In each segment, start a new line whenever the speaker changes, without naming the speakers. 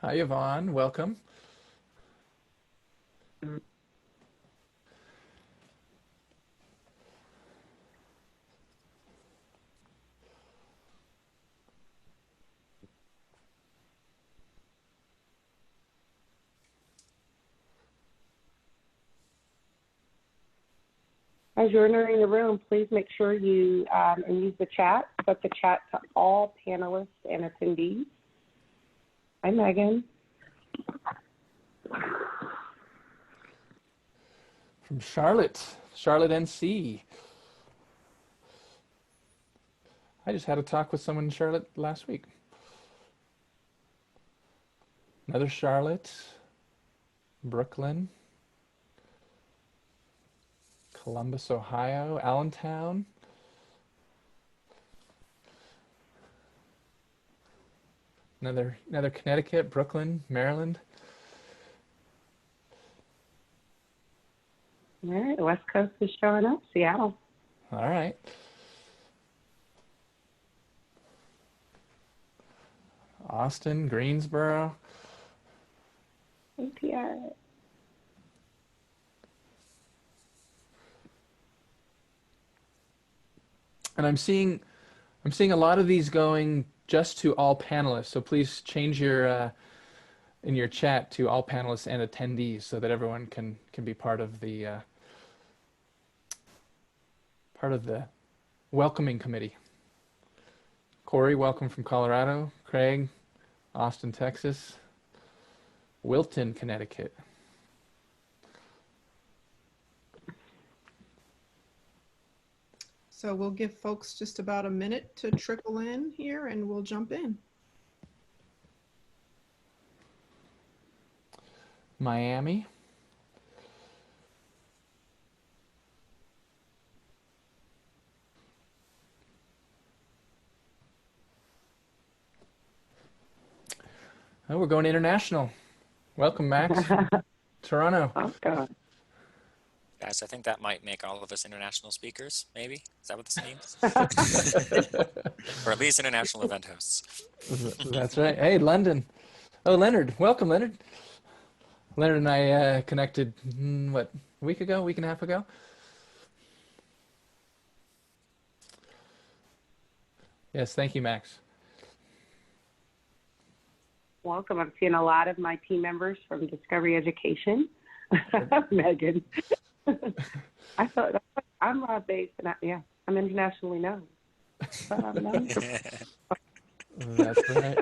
Hi, Yvonne. Welcome.
As you're entering the room, please make sure you use the chat, set the chat to all panelists and attendees. Hi, Megan.
From Charlotte, NC. I just had a talk with someone in Charlotte last week. Another Charlotte, Brooklyn, Columbus, Ohio, Allentown. Another Connecticut, Brooklyn, Maryland.
All right, the West Coast is showing up, Seattle.
All right. Austin, Greensboro.
API.
And I'm seeing a lot of these going just to all panelists. So please change your in your chat to all panelists and attendees so that everyone can be part of the welcoming committee. Corey, welcome from Colorado. Craig, Austin, Texas. Wilton, Connecticut.
So we'll give folks just about a minute to trickle in here and we'll jump in.
Miami. Oh, we're going international. Welcome, Max. Toronto.
Oh, God.
Guys, I think that might make all of us international speakers, maybe? Is that what this means? Or at least international event hosts.
That's right. Hey, London. Oh, Leonard. Welcome, Leonard. Leonard and I connected, what, a week and a half ago? Yes, thank you, Max.
Welcome. I'm seeing a lot of my team members from Discovery Education. Megan. I thought I'm based, and I'm internationally known. But I'm known.
That's right.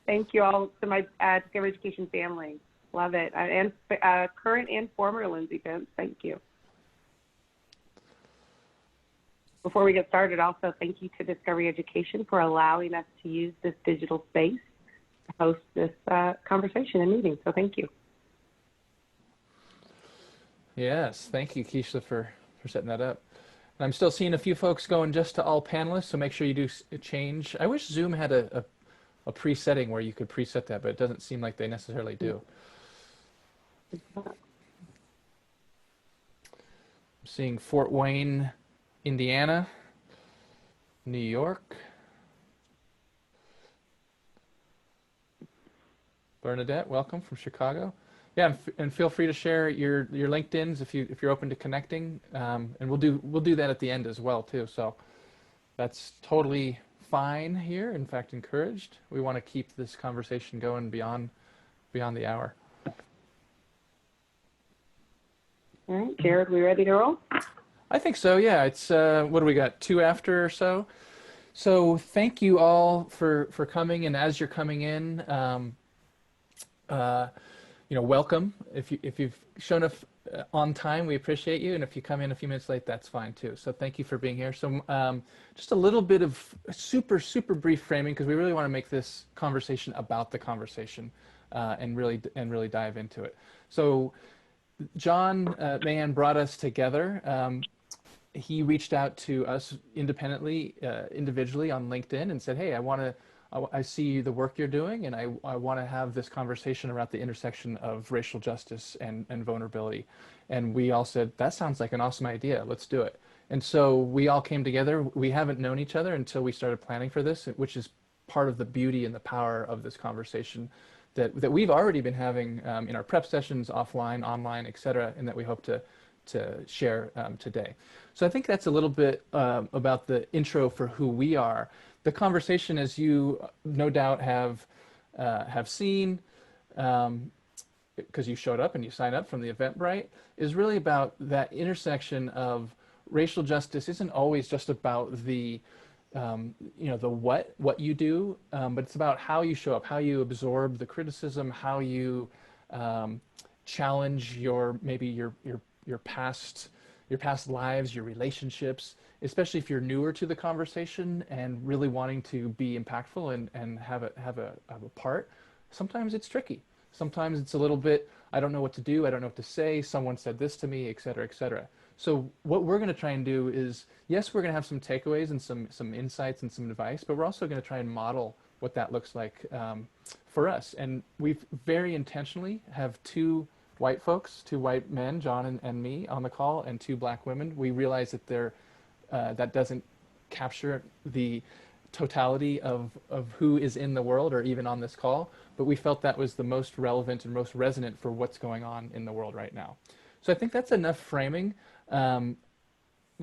Thank you all to my Discovery Education family. Love it. And current and former Lindsay Pence, thank you. Before we get started, also thank you to Discovery Education for allowing us to use this digital space to host this conversation and meeting. So thank you.
Yes, thank you, Keisha, for setting that up. And I'm still seeing a few folks going just to all panelists, so make sure you do change. I wish Zoom had a presetting where you could preset that, but it doesn't seem like they necessarily do. I'm seeing Fort Wayne, Indiana, New York, Bernadette, welcome from Chicago. Yeah, and feel free to share your LinkedIn's if you're open to connecting, and we'll do that at the end as well too. So that's totally fine here. In fact, encouraged. We want to keep this conversation going beyond the hour.
All right, Jared, we ready to roll?
I think so. Yeah, it's what do we got? 2 after or so. So thank you all for coming, and as you're coming in, welcome. If you've shown up on time, we appreciate you, and if you come in a few minutes late, that's fine too. So thank you for being here. So just a little bit of super brief framing, because we really want to make this conversation about the conversation, and really dive into it. So John Mahan brought us together. He reached out to us individually on LinkedIn and said, hey, I see the work you're doing, and I want to have this conversation around the intersection of racial justice and vulnerability. And we all said, that sounds like an awesome idea. Let's do it. And so we all came together. We haven't known each other until we started planning for this, which is part of the beauty and the power of this conversation that we've already been having in our prep sessions, offline, online, et cetera, and that we hope to share today. So I think that's a little bit about the intro for who we are. The conversation, as you no doubt have seen, because you showed up and you signed up from the Eventbrite, is really about that intersection of racial justice isn't always just about the the what you do, but it's about how you show up, how you absorb the criticism, how you challenge your past lives, your relationships, especially if you're newer to the conversation and really wanting to be impactful and have a part. Sometimes it's tricky. Sometimes it's a little bit, I don't know what to do, I don't know what to say, someone said this to me, et cetera, et cetera. So what we're going to try and do is, yes, we're going to have some takeaways and some insights and some advice, but we're also going to try and model what that looks like for us. And we've very intentionally have two white folks, two white men, John and me, on the call, and two black women. We realize that that doesn't capture the totality of who is in the world or even on this call, but we felt that was the most relevant and most resonant for what's going on in the world right now. So I think that's enough framing. I'm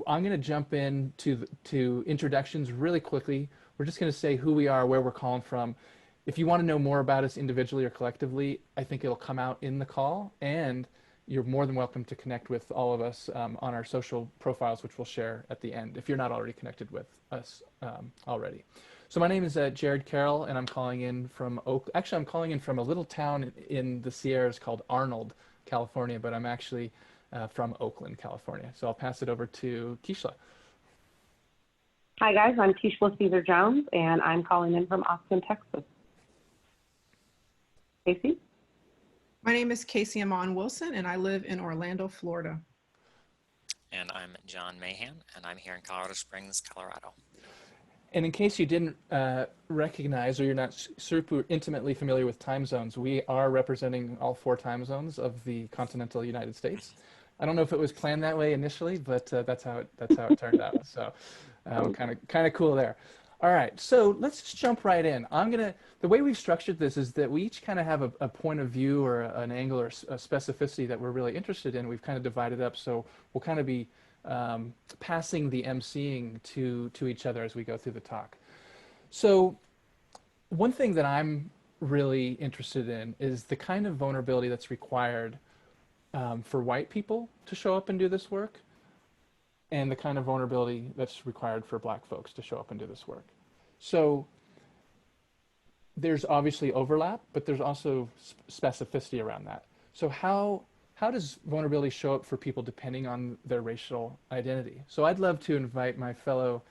going to jump in to introductions really quickly. We're just going to say who we are, where we're calling from. If you want to know more about us individually or collectively, I think it'll come out in the call, and you're more than welcome to connect with all of us on our social profiles, which we'll share at the end, if you're not already connected with us already. So my name is Jared Carroll, and I'm calling in from Actually, I'm calling in from a little town in the Sierras called Arnold, California, but I'm actually from Oakland, California. So I'll pass it over to Kishla.
Hi, guys. I'm Kishla Caesar-Jones, and I'm calling in from Austin, Texas. Casey?
My name is Casey Amon Wilson, and I live in Orlando, Florida.
And I'm John Mahan, and I'm here in Colorado Springs, Colorado.
And in case you didn't recognize, or you're not super intimately familiar with time zones, we are representing all 4 time zones of the continental United States. I don't know if it was planned that way initially, but that's how it turned out. So kind of cool there. All right, so let's just jump right in. The way we've structured this is that we each kind of have a point of view or an angle or a specificity that we're really interested in. We've kind of divided up, so we'll kind of be passing the emceeing to each other as we go through the talk. So one thing that I'm really interested in is the kind of vulnerability that's required for white people to show up and do this work, and the kind of vulnerability that's required for black folks to show up and do this work. So there's obviously overlap, but there's also specificity around that. So how does vulnerability show up for people depending on their racial identity? So I'd love to invite my fellow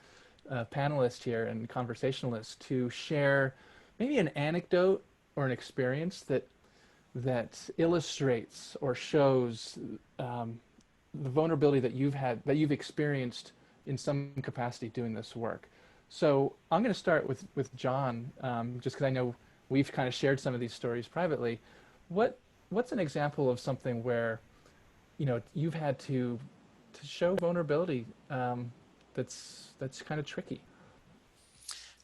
panelists here and conversationalists to share maybe an anecdote or an experience that illustrates or shows the vulnerability that you've experienced in some capacity doing this work. So I'm going to start with John, just because I know we've kind of shared some of these stories privately. What's an example of something where you've had to show vulnerability that's kind of tricky?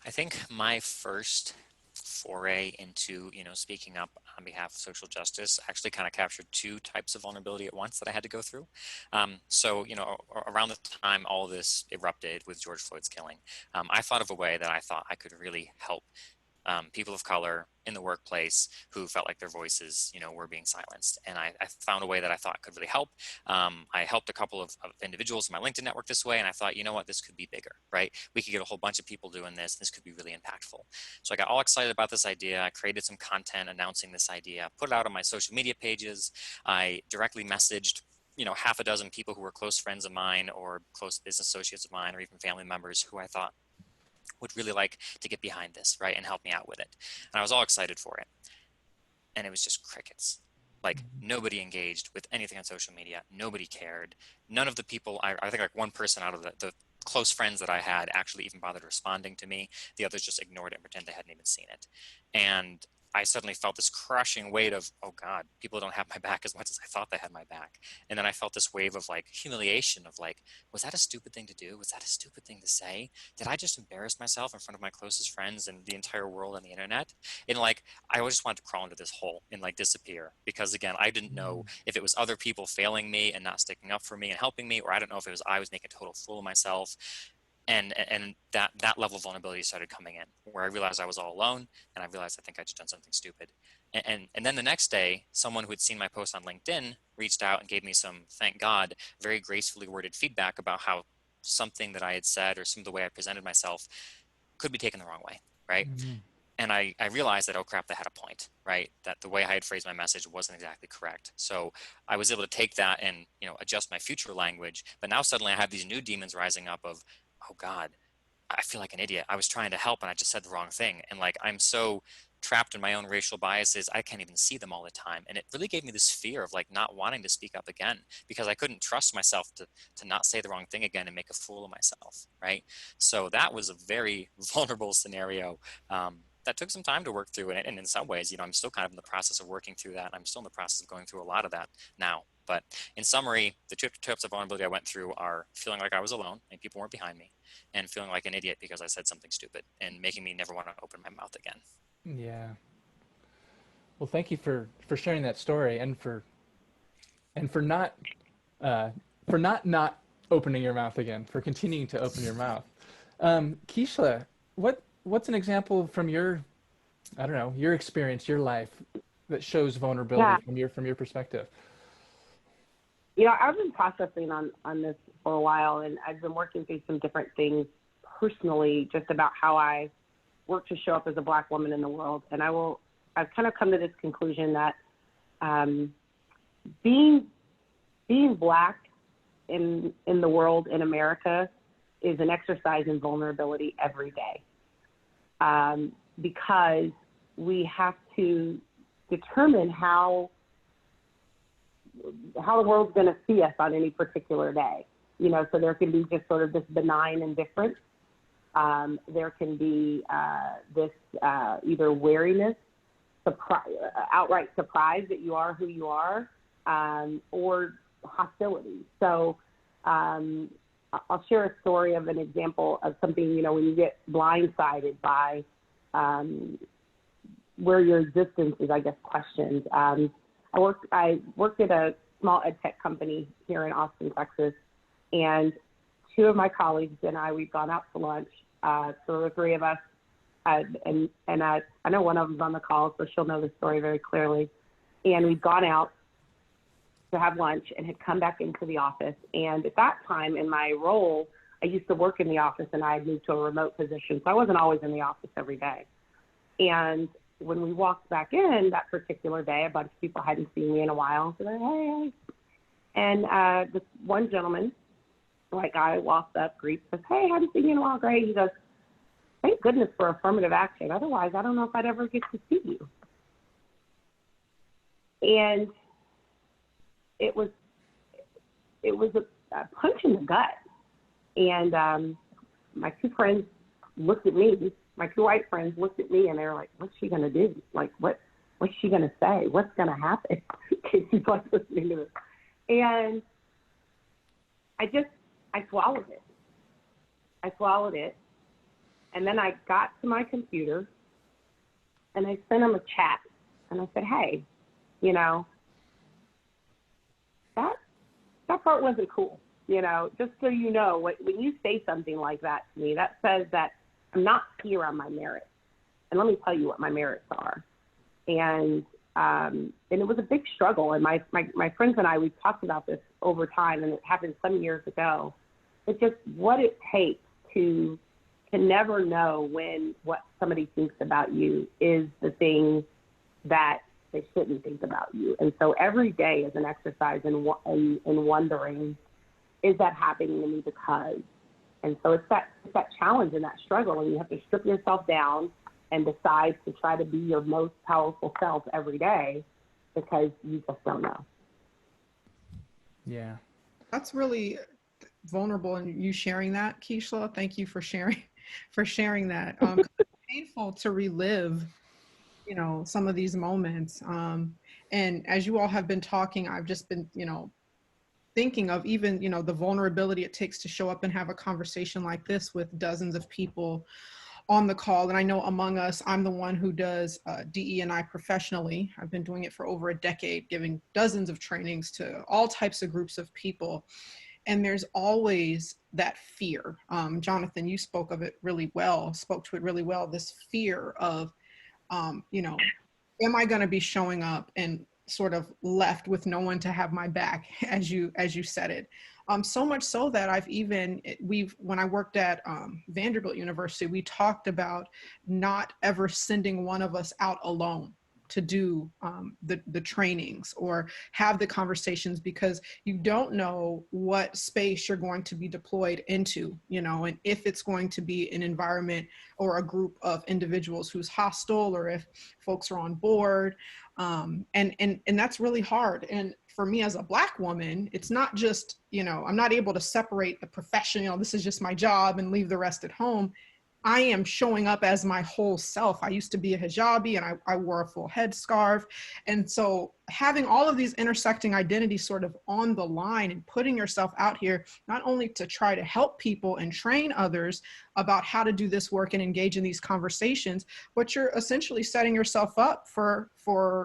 I think my first foray into speaking up on behalf of social justice actually kind of captured 2 types of vulnerability at once that I had to go through. So around the time all of this erupted with George Floyd's killing, I thought of a way that I thought I could really help people of color in the workplace who felt like their voices, were being silenced. And I found a way that I thought could really help. I helped a couple of individuals in my LinkedIn network this way, and I thought, you know what, this could be bigger, right? We could get a whole bunch of people doing this. This could be really impactful. So I got all excited about this idea. I created some content announcing this idea, put it out on my social media pages. I directly messaged half a dozen people who were close friends of mine or close business associates of mine or even family members who I thought would really like to get behind this, right, and help me out with it. And I was all excited for it. And it was just crickets. Like, nobody engaged with anything on social media. Nobody cared. None of the people, I think like one person out of the close friends that I had actually even bothered responding to me. The others just ignored it and pretend they hadn't even seen it. And I suddenly felt this crushing weight of, oh God, people don't have my back as much as I thought they had my back. And then I felt this wave of like humiliation of like, was that a stupid thing to do? Was that a stupid thing to say? Did I just embarrass myself in front of my closest friends and the entire world on the internet? And like, I just wanted to crawl into this hole and like disappear, because again, I didn't know if it was other people failing me and not sticking up for me and helping me, or I don't know if it was I was making a total fool of myself. And that level of vulnerability started coming in, where I realized I was all alone, and I realized I think I just done something stupid. And then the next day, someone who had seen my post on LinkedIn reached out and gave me some, thank God, very gracefully worded feedback about how something that I had said or some of the way I presented myself could be taken the wrong way, right?
Mm-hmm.
And I realized that, oh crap, they had a point, right? That the way I had phrased my message wasn't exactly correct. So I was able to take that and, adjust my future language. But now suddenly I have these new demons rising up of, oh God, I feel like an idiot. I was trying to help and I just said the wrong thing. And like, I'm so trapped in my own racial biases, I can't even see them all the time. And it really gave me this fear of like not wanting to speak up again, because I couldn't trust myself to not say the wrong thing again and make a fool of myself, right? So that was a very vulnerable scenario. That took some time to work through. And in some ways, I'm still kind of in the process of working through that. I'm still in the process of going through a lot of that now. But in summary, the two types of vulnerability I went through are feeling like I was alone and people weren't behind me, and feeling like an idiot because I said something stupid and making me never want to open my mouth again.
Yeah. Well, thank you for sharing that story, and for not not opening your mouth again, for continuing to open your mouth. Keishla, what's an example from your, I don't know, your experience, your life, that shows vulnerability from your perspective?
I've been processing on this for a while, and I've been working through some different things personally, just about how I work to show up as a Black woman in the world. And I've kind of come to this conclusion that being Black in the world, in America, is an exercise in vulnerability every day, because we have to determine how the world's going to see us on any particular day. So there can be just sort of this benign indifference. There can be this either wariness, outright surprise that you are who you are, or hostility. So I'll share a story of an example of something, when you get blindsided by where your existence is, I guess, questioned. I worked at a small ed tech company here in Austin, Texas, and two of my colleagues and we'd gone out to lunch. So there were three of us, and I know one of them's on the call, so she'll know the story very clearly. And we'd gone out to have lunch and had come back into the office. And at that time in my role, I used to work in the office, and I had moved to a remote position, so I wasn't always in the office every day. And when we walked back in that particular day, a bunch of people hadn't seen me in a while. So they're, hey. And this one gentleman, white guy, walks up, greets us, hey, haven't seen you in a while, great. He goes, thank goodness for affirmative action. Otherwise, I don't know if I'd ever get to see you. And it was a punch in the gut. And my two friends looked at me. My two white friends looked at me, and they were like, what's she going to do? Like, what's she going to say? What's going to happen? She's like listening to this. And I swallowed it. And then I got to my computer, and I sent him a chat. And I said, hey, that part wasn't cool. Just so you know, when you say something like that to me, that says that I'm not here on my merits. And let me tell you what my merits are. And it was a big struggle. And my friends and I, we talked about this over time, and it happened some years ago. It's just what it takes to never know when what somebody thinks about you is the thing that they shouldn't think about you. And so every day is an exercise in wondering, is that happening to me because? And so it's that challenge and that struggle, and you have to strip yourself down and decide to try to be your most powerful self every day, because you just don't know.
Yeah.
That's really vulnerable, and you sharing that, Keishla. Thank you for sharing that. It's painful to relive you know, some of these moments. And as you all have been talking, I've just been, you know, thinking of even, you know, the vulnerability it takes to show up and have a conversation like this with dozens of people on the call. And I know among us, I'm the one who does DE&I professionally. I've been doing it for over a decade, giving dozens of trainings to all types of groups of people. And there's always that fear. Jonathan, you spoke to it really well, this fear of, you know, am I going to be showing up and sort of left with no one to have my back, as you said it. So much so that when I worked at Vanderbilt University, we talked about not ever sending one of us out alone to do the trainings or have the conversations, because you don't know what space you're going to be deployed into, you know, and if it's going to be an environment or a group of individuals who's hostile, or if folks are on board. And that's really hard. And for me as a Black woman, it's not just, you know, I'm not able to separate the profession, you know, this is just my job and leave the rest at home. I am showing up as my whole self. I used to be a hijabi and I wore a full headscarf. And so having all of these intersecting identities sort of on the line and putting yourself out here, not only to try to help people and train others about how to do this work and engage in these conversations, but you're essentially setting yourself up for,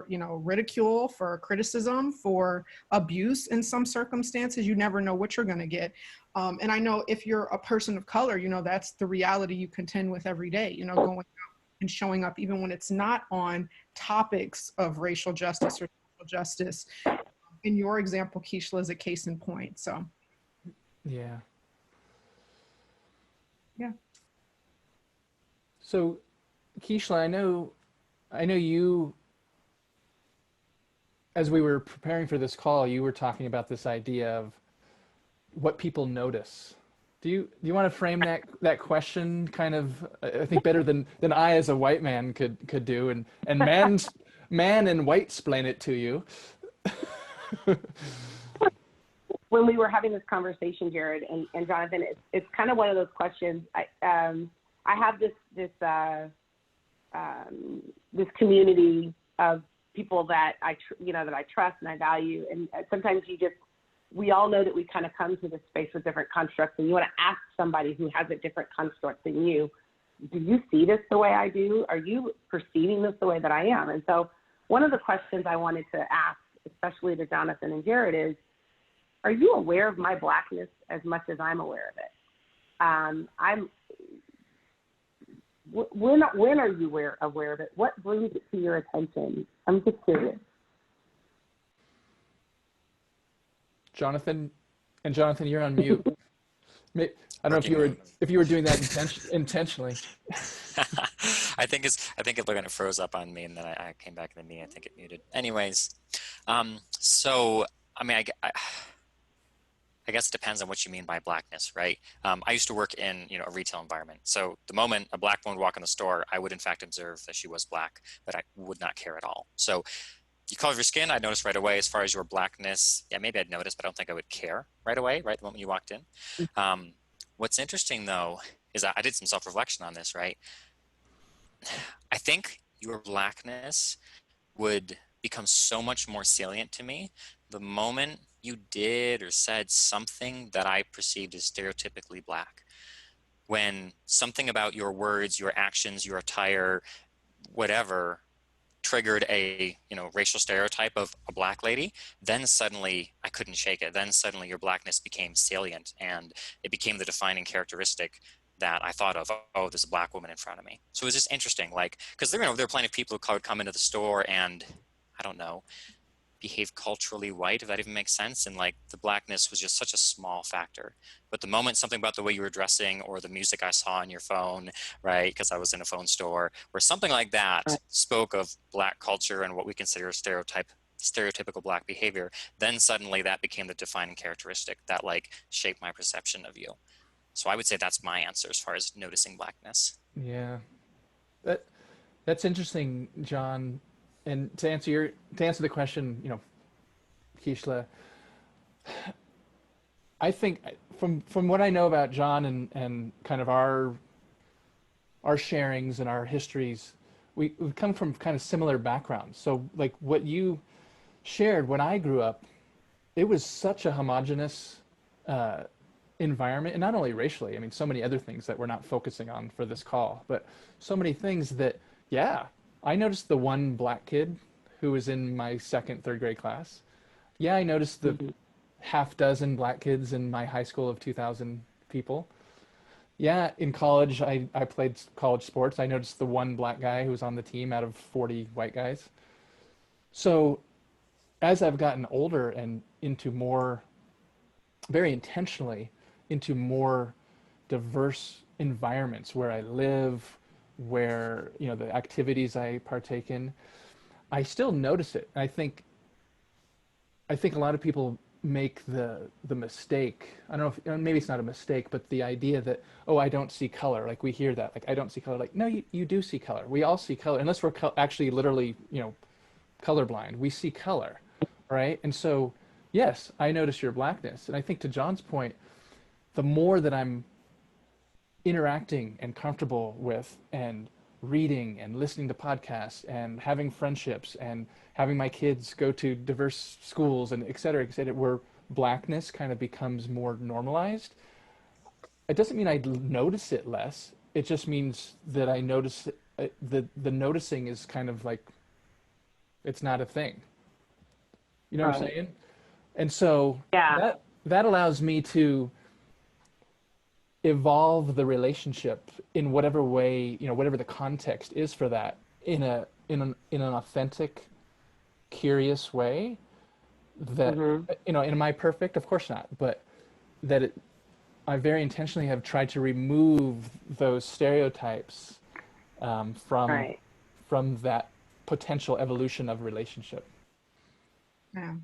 you know, ridicule, for criticism, for abuse in some circumstances. You never know what you're going to get. And I know if you're a person of color, you know, that's the reality you contend with every day, you know, going out and showing up, even when it's not on topics of racial justice or social justice. In your example, Keishla, is a case in point. So,
Yeah.
yeah.
So, Keishla, I know you, as we were preparing for this call, you were talking about this idea of what people notice. Do you want to frame that question kind of, I think, better than I as a white man could do, and man and white explain it to you?
When we were having this conversation, Jared and Jonathan, it's kind of one of those questions. I have this community of people that I trust and I value, and sometimes we all know that we kind of come to this space with different constructs, and you want to ask somebody who has a different construct than you, do you see this the way I do? Are you perceiving this the way that I am? And so one of the questions I wanted to ask, especially to Jonathan and Jared, is, are you aware of my Blackness as much as I'm aware of it? When are you aware of it? What brings it to your attention? I'm just curious.
Jonathan, you're on mute. I don't know if you were doing that intentionally.
I think it kind of froze up on me, and then I came back to me. I think it muted. Anyways, so I mean, I guess it depends on what you mean by Blackness, right? I used to work in, you know, a retail environment. So the moment a Black woman would walk in the store, I would in fact observe that she was Black, but I would not care at all. So you color your skin, I'd notice right away. As far as your Blackness, yeah, maybe I'd notice, but I don't think I would care right away, right the moment you walked in. What's interesting though is I did some self-reflection on this, right? I think your Blackness would become so much more salient to me the moment you did or said something that I perceived as stereotypically Black. When something about your words, your actions, your attire, whatever, triggered a, you know, racial stereotype of a Black lady, then suddenly I couldn't shake it. Then suddenly your Blackness became salient, and it became the defining characteristic that I thought of. Oh, there's a Black woman in front of me. So it was just interesting, like, because there are plenty of people who would come into the store and, I don't know, behave culturally white, if that even makes sense, and like the Blackness was just such a small factor. But the moment something about the way you were dressing or the music I saw on your phone, right, because I was in a phone store, or something like that spoke of Black culture and what we consider stereotypical Black behavior, then suddenly that became the defining characteristic that like shaped my perception of you. So I would say that's my answer as far as noticing Blackness.
Yeah, that's interesting, John. And to answer the question, you know, Keishla, I think from what I know about John and kind of our sharings and our histories, we've come from kind of similar backgrounds. So like what you shared when I grew up, it was such a homogenous environment, and not only racially, I mean, so many other things that we're not focusing on for this call, but so many things that, yeah, I noticed the one black kid who was in my second, third grade class. Yeah, I noticed the half dozen black kids in my high school of 2,000 people. Yeah, in college, I played college sports. I noticed the one black guy who was on the team out of 40 white guys. So as I've gotten older and into more, very intentionally, into more diverse environments where I live, where, you know, the activities I partake in, I still notice it. I think a lot of people make the mistake. I don't know if maybe it's not a mistake, but the idea that, oh, I don't see color. Like we hear that, like I don't see color. Like no, you do see color. We all see color, unless we're actually literally, you know, colorblind. We see color, right? And so, yes, I notice your blackness. And I think to John's point, the more that I'm interacting and comfortable with and reading and listening to podcasts and having friendships and having my kids go to diverse schools and et cetera, where blackness kind of becomes more normalized, it doesn't mean I notice it less. It just means that I notice the noticing is kind of like, it's not a thing. You know what I'm saying? And so
Yeah.
that allows me to evolve the relationship in whatever way, you know, whatever the context is for that, in an authentic, curious way that, you know, am I perfect? Of course not, but that I very intentionally have tried to remove those stereotypes from that potential evolution of relationship.
Yeah.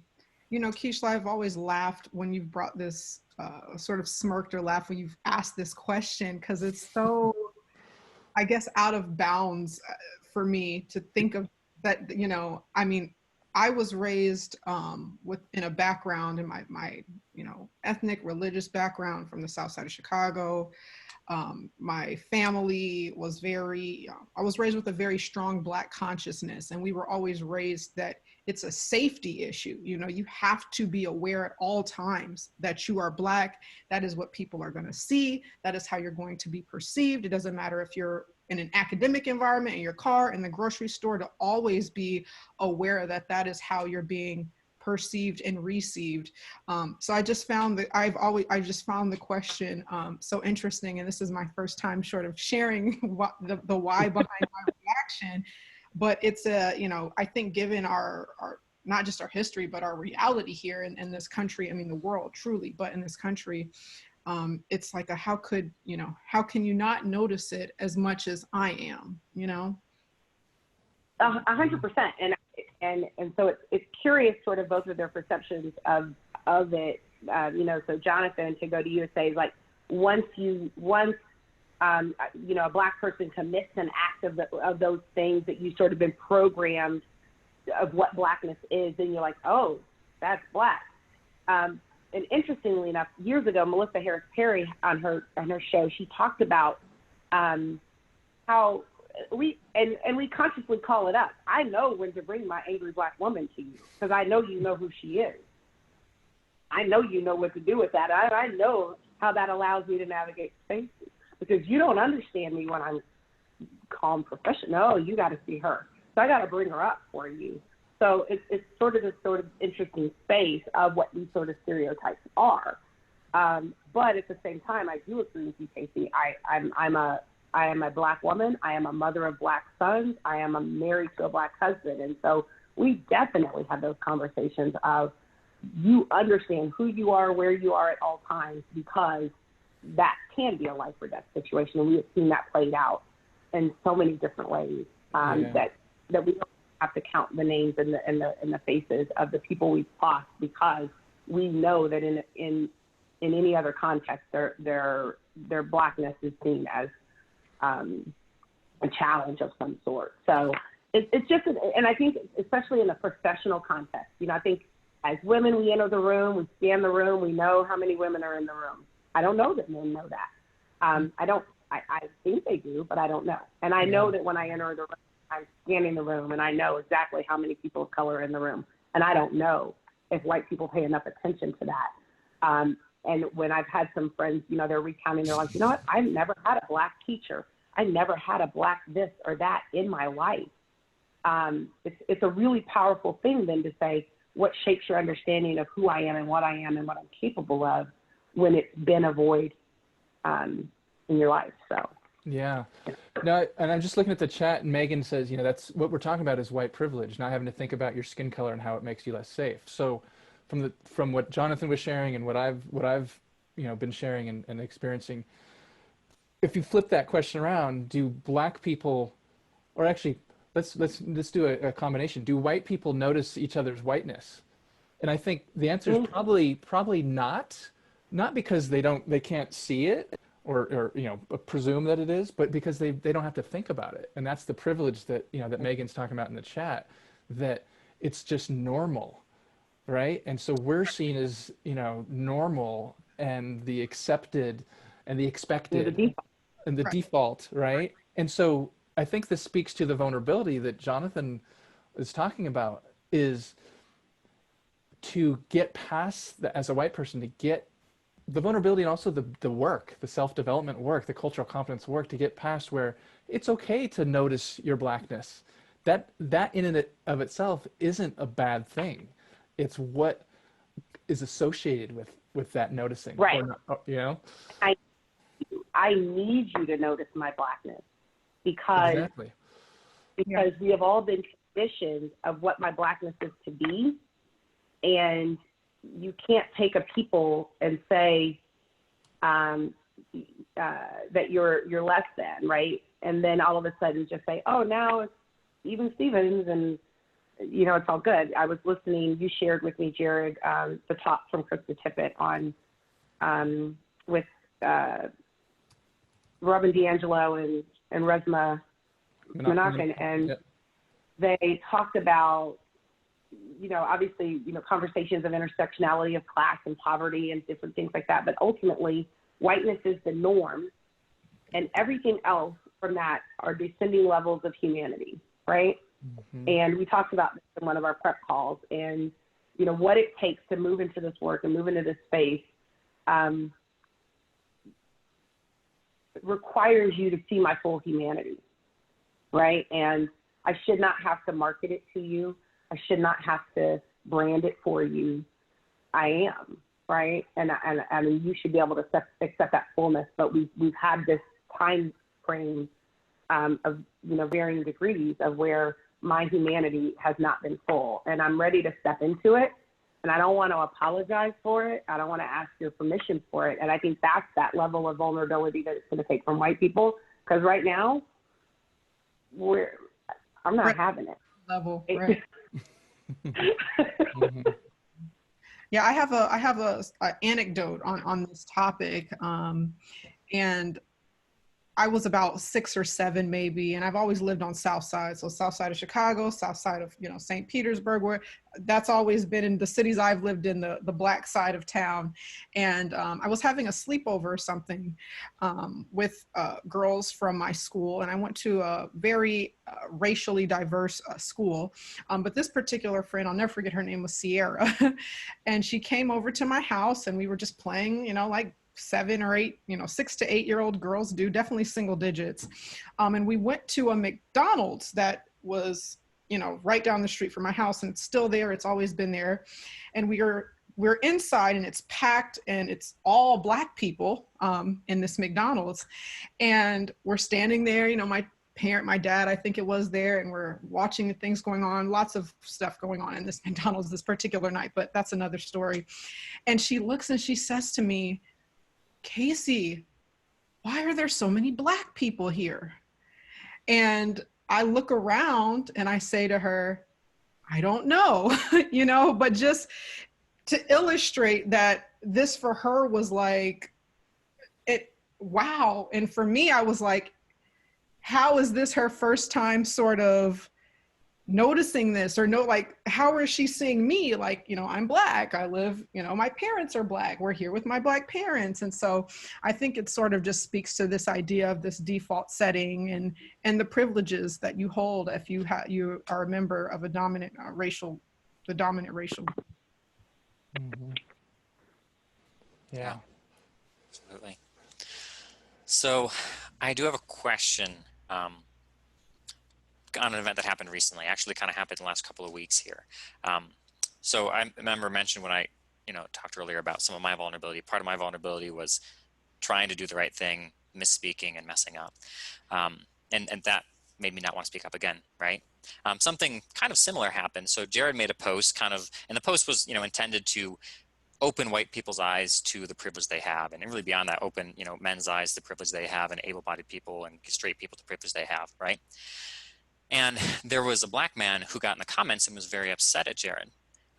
You know, Keishla, I've always laughed when you've brought this, sort of smirked or laughed when you've asked this question, because it's so, I guess, out of bounds for me to think of that. You know, I mean, I was raised in a background in my you know, ethnic, religious background from the South Side of Chicago. My family was I was raised with a very strong Black consciousness, and we were always raised that it's a safety issue. You know, you have to be aware at all times that you are Black. That is what people are going to see. That is how you're going to be perceived. It doesn't matter if you're in an academic environment, in your car, in the grocery store, to always be aware that that is how you're being perceived and received. So I just found that I just found the question so interesting, and this is my first time sort of sharing the why behind my reaction. But it's you know, I think given our not just our history, but our reality here in this country, I mean the world truly, but in this country, it's like how can you not notice it as much as I am, you know?
100%. And so it's curious, sort of both of their perceptions of it. You know, so Jonathan, to go to you and say, like, once you know, a Black person commits an act of those things that you sort of been programmed of what Blackness is, then you're like, oh, that's Black. And interestingly enough, years ago, Melissa Harris Perry on her show, she talked about how we consciously call it up. I know when to bring my angry Black woman to you, because I know you know who she is. I know you know what to do with that. I know how that allows me to navigate spaces, because you don't understand me when I'm calm, professional. You got to see her. So I got to bring her up for you. So it's sort of this sort of interesting space of what these sort of stereotypes are. But at the same time, I do agree with you, Casey. I am a Black woman. I am a mother of Black sons. I am married to a Black husband. And so we definitely have those conversations of, you understand who you are, where you are at all times, because that can be a life or death situation. And we have seen that played out in so many different ways that we don't have to count the names and the faces of the people we've lost, because we know that in any other context, their Blackness is seen as a challenge of some sort. So it's just, and I think especially in a professional context, you know, I think as women, we enter the room, we scan the room, we know how many women are in the room. I don't know that men know that. I think they do, but I don't know. And I know that when I enter the room, I'm scanning the room and I know exactly how many people of color are in the room. And I don't know if white people pay enough attention to that. And when I've had some friends, you know, they're recounting, they're like, you know what, I've never had a Black teacher. I never had a Black this or that in my life. It's a really powerful thing then to say, what shapes your understanding of who I am and what I'm capable of when it's been a void in your life. So.
Yeah. No, and I'm just looking at the chat, and Megan says, you know, that's what we're talking about is white privilege, not having to think about your skin color and how it makes you less safe. So from what Jonathan was sharing and what I've you know been sharing and experiencing, if you flip that question around, do Black people, or actually let's do a combination, do white people notice each other's whiteness? And I think the answer is probably not because they can't see it or you know presume that it is, but because they don't have to think about it. And that's the privilege that, you know, that Megan's talking about in the chat, that it's just normal, right? And so we're seen as, you know, normal and the accepted and the expected and the default, right? And so I think this speaks to the vulnerability that Jonathan is talking about, is to get past that as a white person, to get the vulnerability and also the work, the self-development work, the cultural competence work, to get past where it's okay to notice your Blackness. That in and of itself isn't a bad thing. It's what is associated with that noticing.
Right.
You know?
I need you to notice my Blackness because
exactly.
we have all been conditioned of what my Blackness is to be, and you can't take a people and say that you're less than, right? And then all of a sudden just say, oh, now it's even Stevens, and you know, it's all good. I was listening. You shared with me, Jared, the talk from Krista Tippett on with Robin DiAngelo and Resma Menachem, and
yep.
They talked about, you know, obviously, you know, conversations of intersectionality of class and poverty and different things like that. But ultimately, whiteness is the norm, and everything else from that are descending levels of humanity, right? Mm-hmm. And we talked about this in one of our prep calls, and, you know, what it takes to move into this work and move into this space requires you to see my full humanity, right? And I should not have to market it to you. I should not have to brand it for you. I am, right? And you should be able to accept that fullness. But we've had this time frame of, you know, varying degrees of where my humanity has not been full. And I'm ready to step into it. And I don't want to apologize for it. I don't want to ask your permission for it. And I think that's that level of vulnerability that it's going to take from white people. Because right now, I'm not having it.
Level, right. Yeah, I have a anecdote on this topic, and I was about 6 or 7 maybe, and I've always lived on South Side, so South Side of Chicago, South Side of, you know, St. Petersburg, where that's always been in the cities I've lived in, the Black side of town. And I was having a sleepover or something with girls from my school, and I went to a very racially diverse school. But this particular friend, I'll never forget, her name was Sierra, and she came over to my house, and we were just playing, you know, like 7 or 8, you know, 6 to 8 year old girls do, definitely single digits. And we went to a McDonald's that was, you know, right down the street from my house, and it's still there. It's always been there. And we're inside, and it's packed, and it's all Black people in this McDonald's. And we're standing there, you know, my dad, I think it was there, and we're watching the things going on, lots of stuff going on in this McDonald's this particular night, but that's another story. And she looks and she says to me, Casey, why are there so many Black people here? And I look around and I say to her, I don't know, you know, but just to illustrate that this for her was like, wow. And for me, I was like, how is this her first time sort of noticing this, or know, like, how is she seeing me? Like, you know, I'm Black, I live, you know, my parents are Black, we're here with my Black parents. And so I think it sort of just speaks to this idea of this default setting and the privileges that you hold if you are a member of a dominant the dominant racial.
Mm-hmm. Yeah.
Absolutely. So I do have a question on an event that happened recently. Actually kind of happened in the last couple of weeks here. So I remember mentioned when I, talked earlier about some of my vulnerability. Part of my vulnerability was trying to do the right thing, misspeaking and messing up. And that made me not want to speak up again, right? Something kind of similar happened. So Jared made a post and the post was, intended to open white people's eyes to the privilege they have, and really beyond that, open, men's eyes to the privilege they have, and able-bodied people and straight people to the privilege they have, right? And there was a Black man who got in the comments and was very upset at Jared.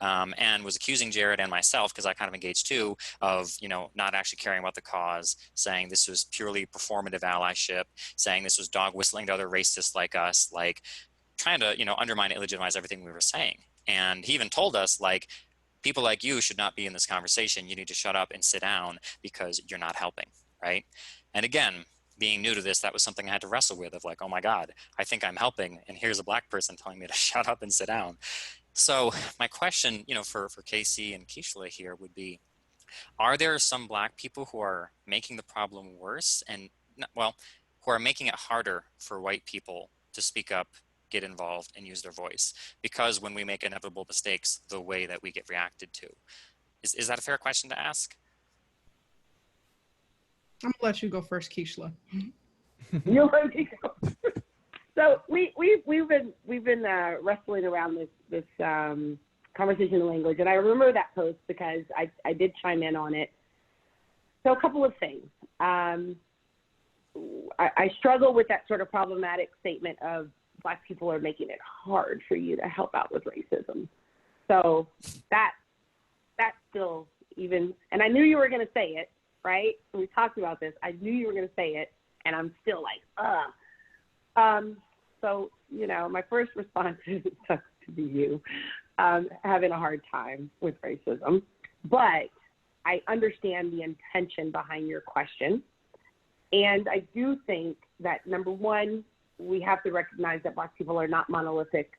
And was accusing Jared and myself, because I kind of engaged too, of not actually caring about the cause, saying this was purely performative allyship, saying this was dog whistling to other racists like us, like trying to undermine and illegitimize everything we were saying. And he even told us, like, people like you should not be in this conversation. You need to shut up and sit down because you're not helping, right? And again, being new to this, that was something I had to wrestle with, of like, oh my God, I think I'm helping, and here's a Black person telling me to shut up and sit down. So my question, for Casey and Keishla here would be, are there some Black people who are making the problem worse and, who are making it harder for white people to speak up, get involved, and use their voice? Because when we make inevitable mistakes, the way that we get reacted to. Is that a fair question to ask?
I'm gonna let you go first, Keishla.
You'll let me go. So we've been wrestling around this conversation language, and I remember that post because I did chime in on it. So a couple of things. I struggle with that sort of problematic statement of Black people are making it hard for you to help out with racism. So that's still even, and I knew you were going to say it, right? When we talked about this, I knew you were going to say it, and I'm still like, ugh. So, my first response is it sucks to be you, having a hard time with racism, but I understand the intention behind your question. And I do think that, number one, we have to recognize that Black people are not monolithic.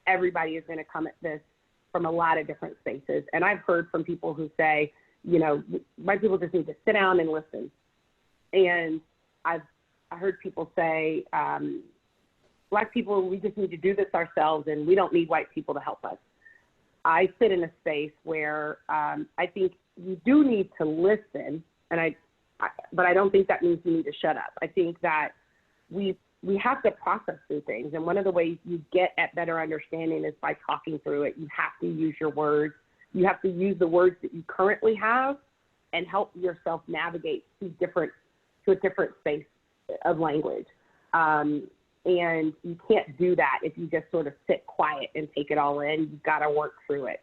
Everybody is going to come at this from a lot of different spaces. And I've heard from people who say, white people just need to sit down and listen. And I heard people say, Black people, we just need to do this ourselves, and we don't need white people to help us. I sit in a space where I think you do need to listen, but I don't think that means you need to shut up. I think that we have to process through things, and one of the ways you get at better understanding is by talking through it. You have to use your words. You have to use the words that you currently have and help yourself navigate to a different space of language. And you can't do that if you just sort of sit quiet and take it all in. You've got to work through it.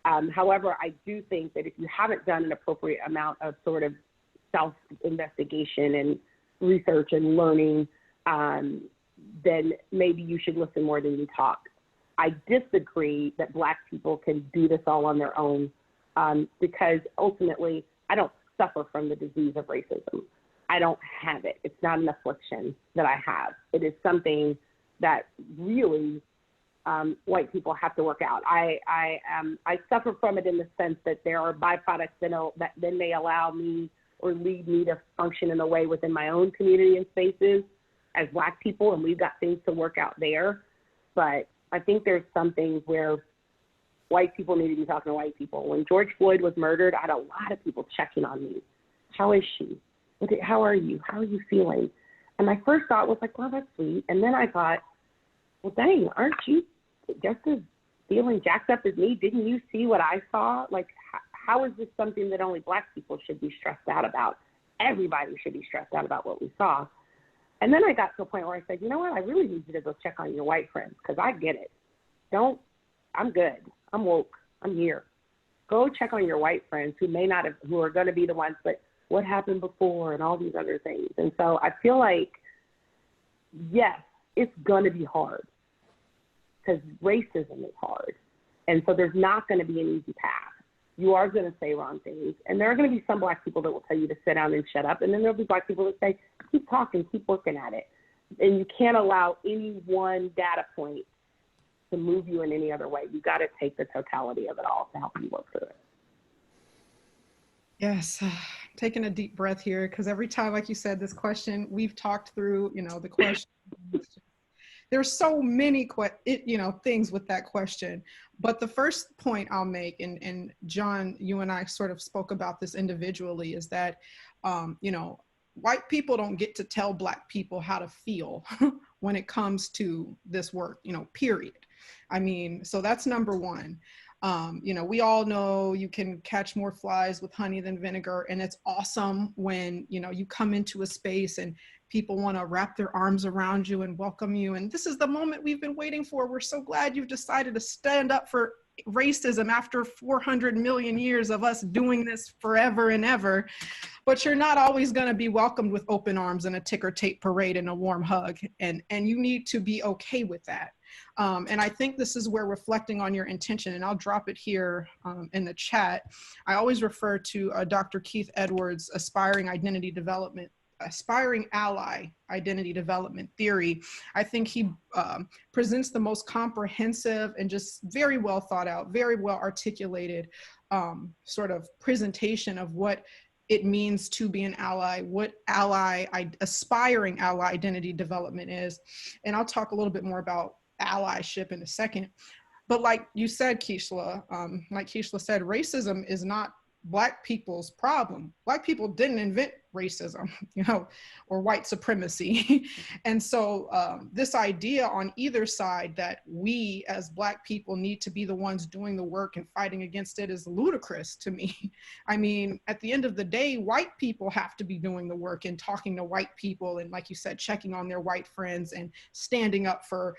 However, I do think that if you haven't done an appropriate amount of sort of self-investigation and research and learning, then maybe you should listen more than you talk. I disagree that Black people can do this all on their own, because ultimately I don't suffer from the disease of racism. I don't have it. It's not an affliction that I have. It is something that really white people have to work out. I suffer from it in the sense that there are byproducts that then may allow me or lead me to function in a way within my own community and spaces as Black people, and we've got things to work out there. But I think there's some things where white people need to be talking to white people. When George Floyd was murdered, I had a lot of people checking on me. How is she? How are you? How are you feeling? And my first thought was like, well, that's sweet. And then I thought, well, dang, aren't you just as feeling jacked up as me? Didn't you see what I saw? Like, how is this something that only Black people should be stressed out about? Everybody should be stressed out about what we saw. And then I got to a point where I said, you know what? I really need you to go check on your white friends, because I get it. I'm good. I'm woke. I'm here. Go check on your white friends who are going to be the ones, but what happened before and all these other things. And so I feel like, yes, it's going to be hard. because racism is hard. And so there's not going to be an easy path. You are going to say wrong things. And there are going to be some Black people that will tell you to sit down and shut up. And then there'll be Black people that say, keep talking, keep working at it. And you can't allow any one data point to move you in any other way. You got to take the totality of it all to help you work through it.
Yes, taking a deep breath here, because every time, like you said, this question, we've talked through, the question. There's so many, things with that question. But the first point I'll make, and John, you and I sort of spoke about this individually, is that, white people don't get to tell Black people how to feel when it comes to this work, period. I mean, so that's number one. We all know you can catch more flies with honey than vinegar, and it's awesome when, you come into a space and people want to wrap their arms around you and welcome you. And this is the moment we've been waiting for. We're so glad you've decided to stand up for racism after 400 million years of us doing this forever and ever. But you're not always going to be welcomed with open arms and a ticker tape parade and a warm hug. And you need to be okay with that. And I think this is where reflecting on your intention, and I'll drop it here in the chat. I always refer to Dr. Keith Edwards' aspiring ally identity development theory. I think he presents the most comprehensive and just very well thought out, very well articulated sort of presentation of what it means to be an ally, what aspiring ally identity development is. And I'll talk a little bit more about allyship in a second. But like you said, Keishla, said, racism is not Black people's problem. Black people didn't invent racism, or white supremacy. And so this idea on either side that we as Black people need to be the ones doing the work and fighting against it is ludicrous to me. I mean, at the end of the day, white people have to be doing the work and talking to white people and, like you said, checking on their white friends and standing up for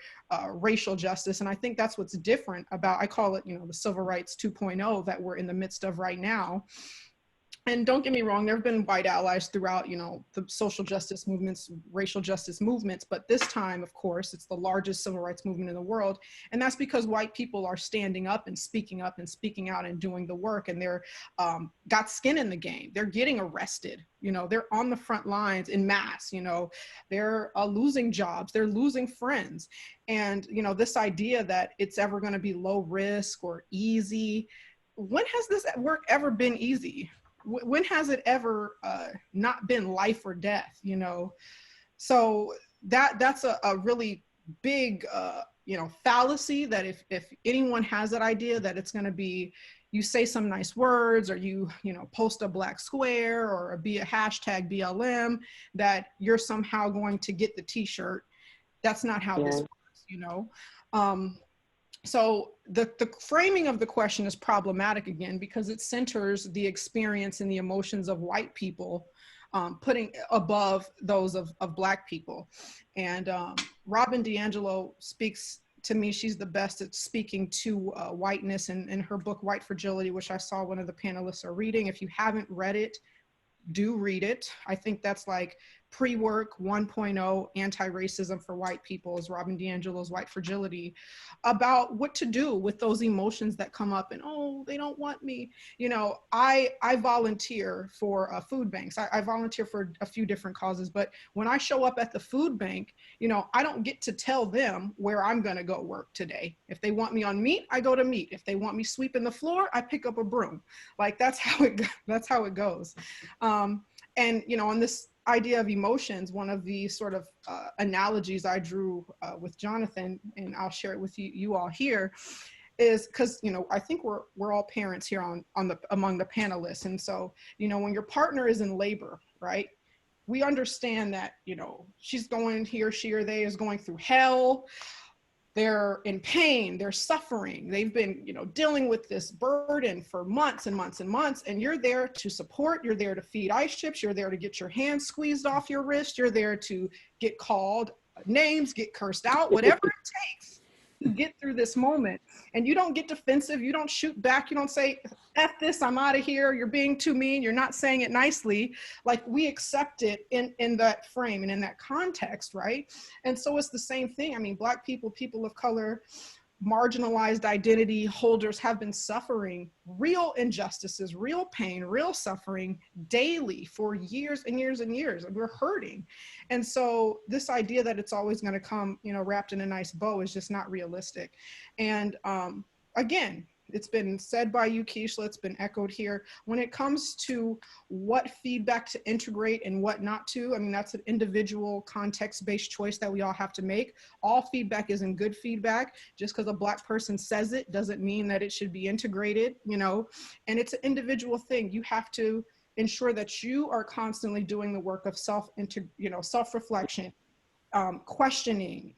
racial justice. And I think that's what's different about, I call it, the civil rights 2.0 that we're in the midst of right now. And don't get me wrong, there have been white allies throughout, the social justice movements, racial justice movements, but this time, of course, it's the largest civil rights movement in the world. And that's because white people are standing up and speaking out and doing the work, and they're got skin in the game. They're getting arrested, they're on the front lines in mass, they're losing jobs, they're losing friends. And, this idea that it's ever gonna be low risk or easy, when has this work ever been easy? When has it ever not been life or death, So that's a really big, fallacy that if anyone has that idea that it's going to be, you say some nice words or you post a black square or be a hashtag BLM, that you're somehow going to get the t-shirt. That's not how this works, So the framing of the question is problematic again, because it centers the experience and the emotions of white people, putting above those of Black people. And Robin DiAngelo speaks to me, she's the best at speaking to whiteness in her book, White Fragility, which I saw one of the panelists are reading. If you haven't read it, do read it. I think that's like pre-work 1.0 anti-racism for white people is Robin DiAngelo's White Fragility, about what to do with those emotions that come up and, oh, they don't want me. I volunteer for food banks. I volunteer for a few different causes, but when I show up at the food bank, I don't get to tell them where I'm gonna go work today. If they want me on meat, I go to meat. If they want me sweeping the floor, I pick up a broom. Like that's how it goes. And on this idea of emotions, one of the sort of analogies I drew with Jonathan, and I'll share it with you all here, is because I think we're all parents here among the panelists, and so when your partner is in labor, right? We understand that he or she or they is going through hell. They're in pain, they're suffering, they've been, dealing with this burden for months and months and months, and you're there to support, you're there to feed ice chips, you're there to get your hands squeezed off your wrist, you're there to get called names, get cursed out, whatever it takes to get through this moment. And you don't get defensive. You don't shoot back. You don't say, F this, I'm out of here. You're being too mean. You're not saying it nicely. Like, we accept it in that frame and in that context, right? And so it's the same thing. I mean, Black people, people of color, marginalized identity holders have been suffering real injustices, real pain, real suffering daily for years and years and years. We're hurting. And so this idea that it's always going to come, you know, wrapped in a nice bow is just not realistic. And again, it's been said by you, Keishla, it's been echoed here. When it comes to what feedback to integrate and what not to, I mean, that's an individual context-based choice that we all have to make. All feedback isn't good feedback. Just because a Black person says it doesn't mean that it should be integrated, you know, and it's an individual thing. You have to ensure that you are constantly doing the work of self-reflection, questioning,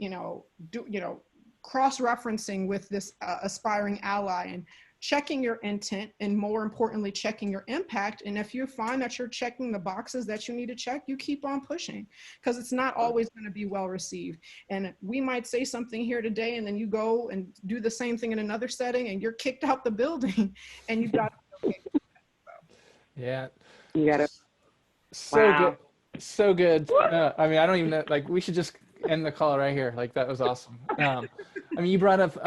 cross-referencing with this aspiring ally, and checking your intent, and more importantly, checking your impact. And if you find that you're checking the boxes that you need to check, you keep on pushing, because it's not always going to be well received. And we might say something here today, and then you go and do the same thing in another setting, and you're kicked out the building, and you've got to be okay with that.
Yeah.
You gotta.
So
Wow.
good. So good. I mean, I don't even know, like, we should just end the call right here. Like, that was awesome. I mean, you brought up,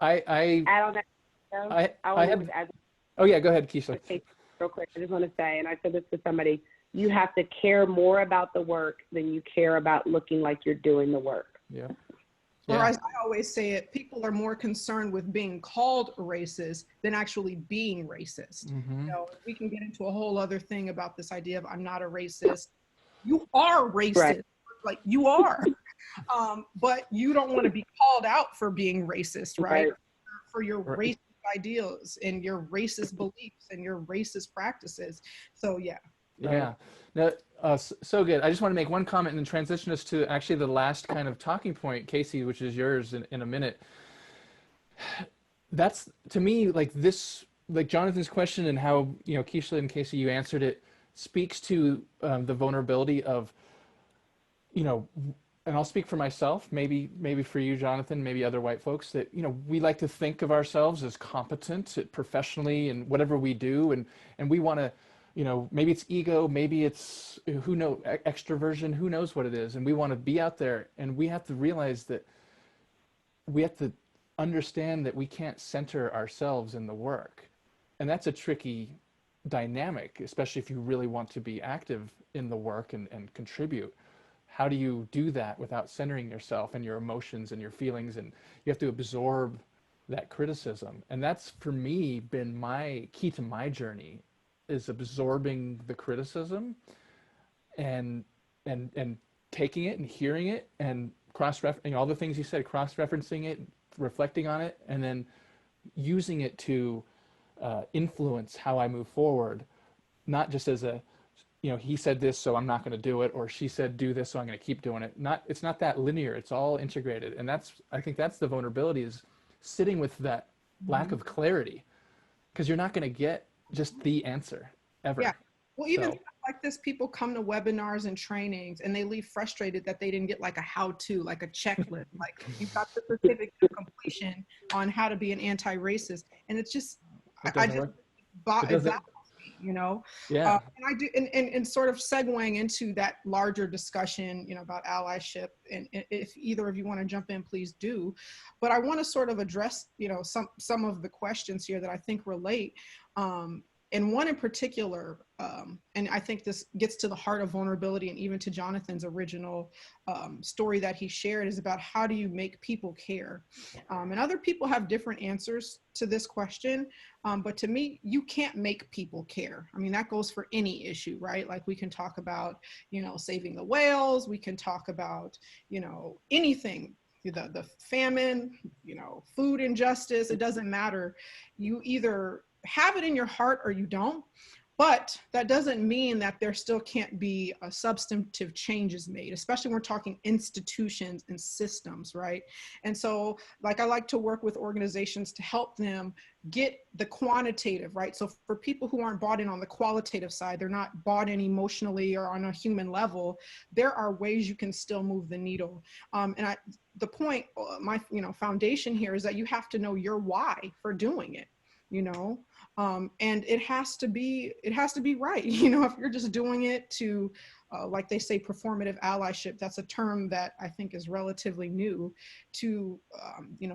I
Add on that.
I have, oh yeah, go ahead, Keishla.
Okay, real quick, I just want to say, and I said this to somebody, you have to care more about the work than you care about looking like you're doing the work.
Yeah.
Or
Yeah.
as I always say it, people are more concerned with being called racist than actually being racist.
Mm-hmm.
You know, we can get into a whole other thing about this idea of I'm not a racist. You are racist,
Right.
like you are. But you don't want to be called out for being racist, right?
Right.
For your
Right.
racist ideals and your racist beliefs and your racist practices. So yeah.
Yeah. No, so good. I just want to make one comment and then transition us to actually the last kind of talking point, Casey, which is yours in a minute. That's, to me, like this, like Jonathan's question and how, you know, Keishla and Casey, you answered it, speaks to the vulnerability of, you know, and I'll speak for myself, maybe for you, Jonathan, maybe other white folks, that, you know, we like to think of ourselves as competent professionally and whatever we do, and we want to, you know, maybe it's ego, maybe it's, who knows, extroversion, who knows what it is, and we want to be out there, and we have to realize that we have to understand that we can't center ourselves in the work, and that's a tricky dynamic, especially if you really want to be active in the work and contribute. How do you do that without centering yourself and your emotions and your feelings? And you have to absorb that criticism. And that's, for me, been my key to my journey, is absorbing the criticism and taking it and hearing it and cross-referencing all the things you said, cross-referencing it, reflecting on it, and then using it to influence how I move forward, not just as a, you know, he said this, so I'm not going to do it, or she said do this, so I'm going to keep doing it. It's not that linear. It's all integrated, and I think that's the vulnerability, is sitting with that lack of clarity, because you're not going to get just the answer ever.
Yeah. Well, even
So,
like this, people come to webinars and trainings and they leave frustrated that they didn't get like a how-to, like a checklist, like you got the certificate of completion on how to be an anti-racist, and it's just,
it
I
doesn't
just,
work. It
it
doesn't.
baffles me, you know.
Yeah.
And I do, and sort of segueing into that larger discussion, you know, about allyship. And if either of you want to jump in, please do. But I want to sort of address, you know, some of the questions here that I think relate. And one in particular, and I think this gets to the heart of vulnerability, and even to Jonathan's original story that he shared, is about how do you make people care? And other people have different answers to this question, but to me, you can't make people care. I mean, that goes for any issue, right? Like, we can talk about, you know, saving the whales, we can talk about, you know, anything, the famine, you know, food injustice, it doesn't matter. You either have it in your heart or you don't. But that doesn't mean that there still can't be substantive changes made, especially when we're talking institutions and systems, right? And so, like, I like to work with organizations to help them get the quantitative, right? So for people who aren't bought in on the qualitative side, they're not bought in emotionally or on a human level, there are ways you can still move the needle. The point, my foundation here is that you have to know your why for doing it, and it has to be right. If you're just doing it to, like they say, performative allyship, that's a term that I think is relatively new, to,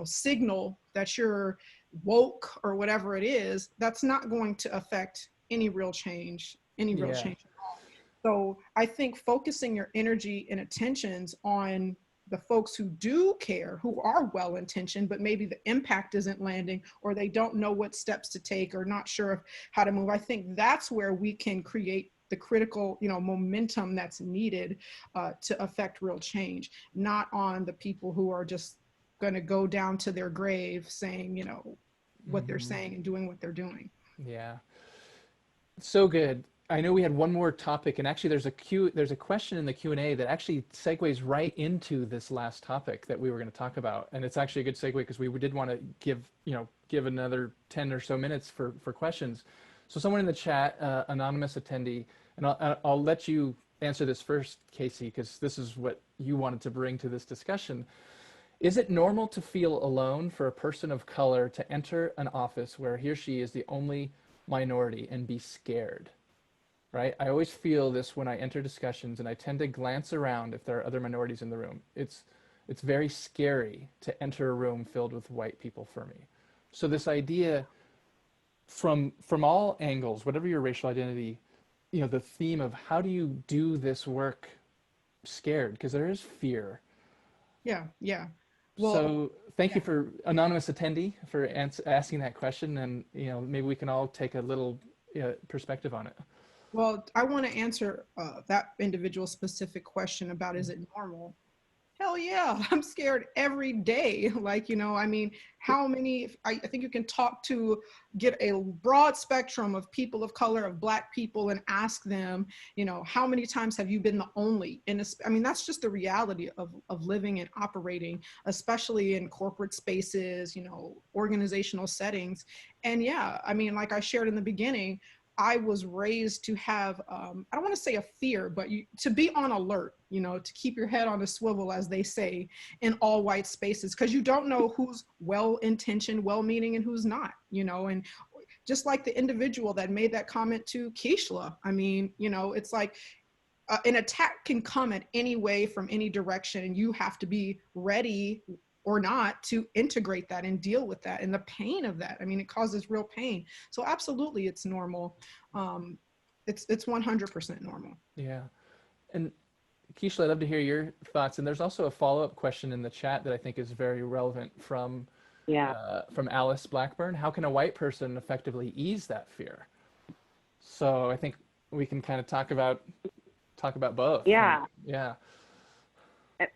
signal that you're woke or whatever it is, that's not going to affect any real change at all. So I think focusing your energy and attentions on the folks who do care, who are well-intentioned, but maybe the impact isn't landing, or they don't know what steps to take, or not sure of how to move. I think that's where we can create the critical, momentum that's needed to affect real change, not on the people who are just going to go down to their grave saying, what they're saying and doing what they're doing.
Yeah. So good. I know we had one more topic, and actually there's a question in the Q&A that actually segues right into this last topic that we were going to talk about. And it's actually a good segue because we did want to give another 10 or so minutes for questions. So someone in the chat, anonymous attendee, and I'll let you answer this first, Casey, because this is what you wanted to bring to this discussion. Is it normal to feel alone for a person of color to enter an office where he or she is the only minority and be scared? Right? I always feel this when I enter discussions, and I tend to glance around if there are other minorities in the room. It's very scary to enter a room filled with white people for me. So this idea from all angles, whatever your racial identity, the theme of how do you do this work scared? Because there is fear.
Yeah.
Well, so thank you for anonymous attendee for asking that question, and maybe we can all take a little perspective on it.
Well, I want to answer that individual specific question about, is it normal? Hell yeah, I'm scared every day. How many, I think you can get a broad spectrum of people of color, of Black people, and ask them, how many times have you been the only? And that's just the reality of living and operating, especially in corporate spaces, organizational settings. And yeah, like I shared in the beginning, I was raised to have, I don't want to say a fear, but to be on alert, to keep your head on a swivel, as they say, in all white spaces, because you don't know who's well-intentioned, well-meaning, and who's not, and just like the individual that made that comment to Keishla, it's like an attack can come at any way from any direction, and you have to be ready or not to integrate that and deal with that and the pain of that. It causes real pain. So absolutely, it's normal. It's 100% normal.
Yeah. And Keishla, I'd love to hear your thoughts. And there's also a follow-up question in the chat that I think is very relevant from Alice Blackburn. How can a white person effectively ease that fear? So I think we can kind of talk about both.
Yeah.
Yeah.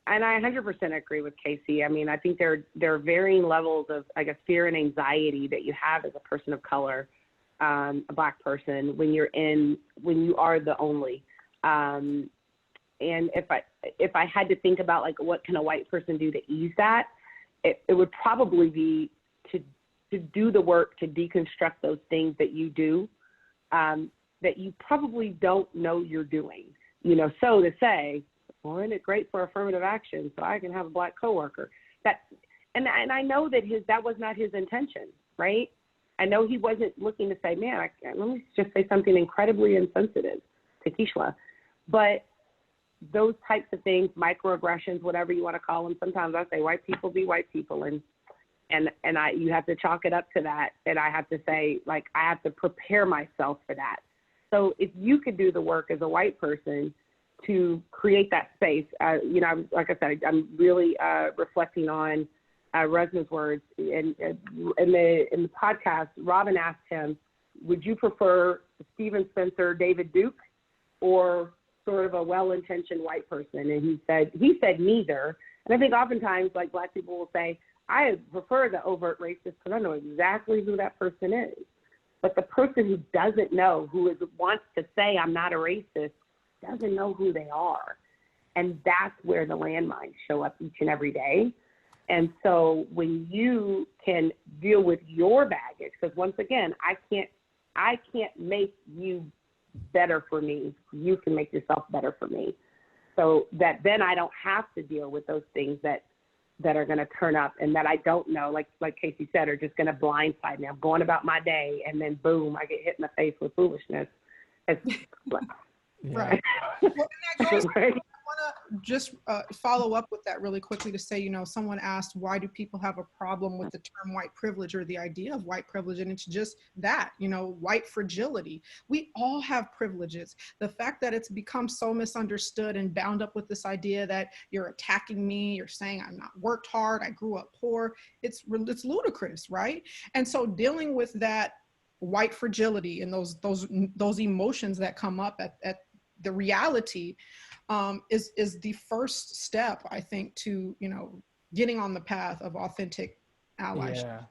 And I 100% agree with Casey. I think there are varying levels of, fear and anxiety that you have as a person of color, a Black person, when you are the only. And if I had to think about what can a white person do to ease that, it would probably be to do the work to deconstruct those things that you do that you probably don't know you're doing. So to say, well, isn't it great for affirmative action so I can have a Black coworker? And I know that that was not his intention, right? I know he wasn't looking to say, man, let me just say something incredibly insensitive to Keishla. But those types of things, microaggressions, whatever you want to call them, sometimes I say white people be white people, and you have to chalk it up to that, and I have to say, I have to prepare myself for that. So if you could do the work as a white person to create that space, like I said, I'm really reflecting on Resma's words. In the podcast, Robin asked him, would you prefer Stephen Spencer, David Duke, or sort of a well-intentioned white person? And he said neither. And I think oftentimes, Black people will say, I prefer the overt racist because I know exactly who that person is. But the person who doesn't know, wants to say I'm not a racist, doesn't know who they are. And that's where the landmines show up each and every day. And so when you can deal with your baggage, because once again, I can't make you better for me. You can make yourself better for me. So that then I don't have to deal with those things that are going to turn up and that I don't know, like Casey said, are just going to blindside me. I'm going about my day, and then boom, I get hit in the face with foolishness. It's
Right. Well, and that goes, I want to just follow up with that really quickly to say, someone asked, why do people have a problem with the term white privilege or the idea of white privilege? And it's just that, white fragility. We all have privileges. The fact that it's become so misunderstood and bound up with this idea that you're attacking me, you're saying I'm not worked hard, I grew up poor, it's ludicrous, right? And so dealing with that white fragility and those emotions that come up at the reality is the first step, I think, to getting on the path of authentic allyship.
Yeah,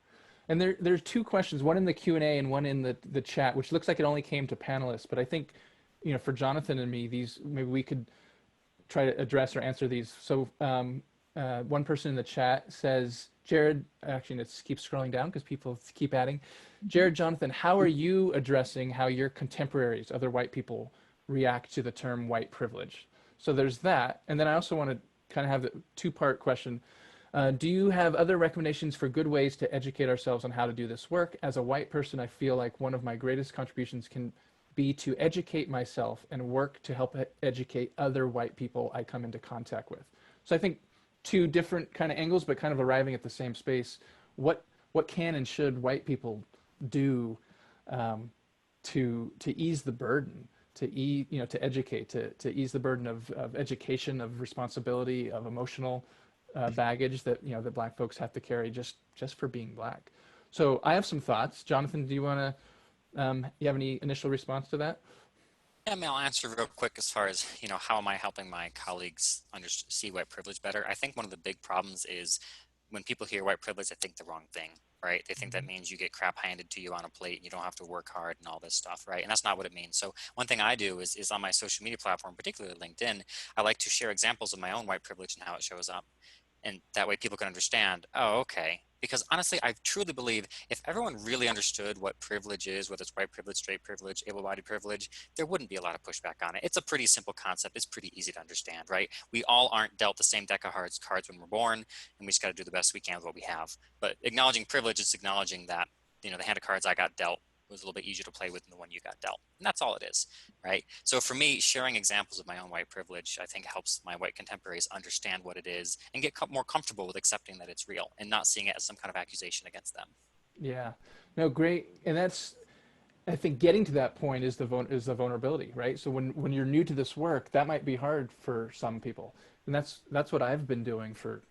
and there's two questions, one in the Q&A and one in the chat, which looks like it only came to panelists. But I think, for Jonathan and me, these maybe we could try to address or answer these. So one person in the chat says, Jared, actually, let's keep scrolling down because people keep adding. Jared, Jonathan, how are you addressing how your contemporaries, other white people, react to the term white privilege? So there's that. And then I also want to kind of have a two-part question. Do you have other recommendations for good ways to educate ourselves on how to do this work? As a white person, I feel like one of my greatest contributions can be to educate myself and work to help educate other white people I come into contact with. So I think two different kind of angles, but kind of arriving at the same space. What can and should white people do to ease the burden, to educate, to ease the burden of education, of responsibility, of emotional baggage that that Black folks have to carry just for being Black. So I have some thoughts. Jonathan, do you want to? You have any initial response to that?
Yeah, I mean, I'll answer real quick as far as, how am I helping my colleagues see white privilege better? I think one of the big problems is when people hear white privilege, they think the wrong thing, right? They think that means you get crap handed to you on a plate and you don't have to work hard and all this stuff, right? And that's not what it means. So one thing I do is on my social media platform, particularly LinkedIn, I like to share examples of my own white privilege and how it shows up. And that way people can understand, oh, okay. Because honestly, I truly believe if everyone really understood what privilege is, whether it's white privilege, straight privilege, able-bodied privilege, there wouldn't be a lot of pushback on it. It's a pretty simple concept. It's pretty easy to understand, right? We all aren't dealt the same deck of cards when we're born, and we just got to do the best we can with what we have. But acknowledging privilege is acknowledging that, the hand of cards I got dealt was a little bit easier to play with than the one you got dealt. And that's all it is, right? So for me, sharing examples of my own white privilege, I think helps my white contemporaries understand what it is and get more comfortable with accepting that it's real and not seeing it as some kind of accusation against them.
Yeah, no, great. And that's, I think getting to that point is the vulnerability, right? So when you're new to this work, that might be hard for some people. And that's what I've been doing for,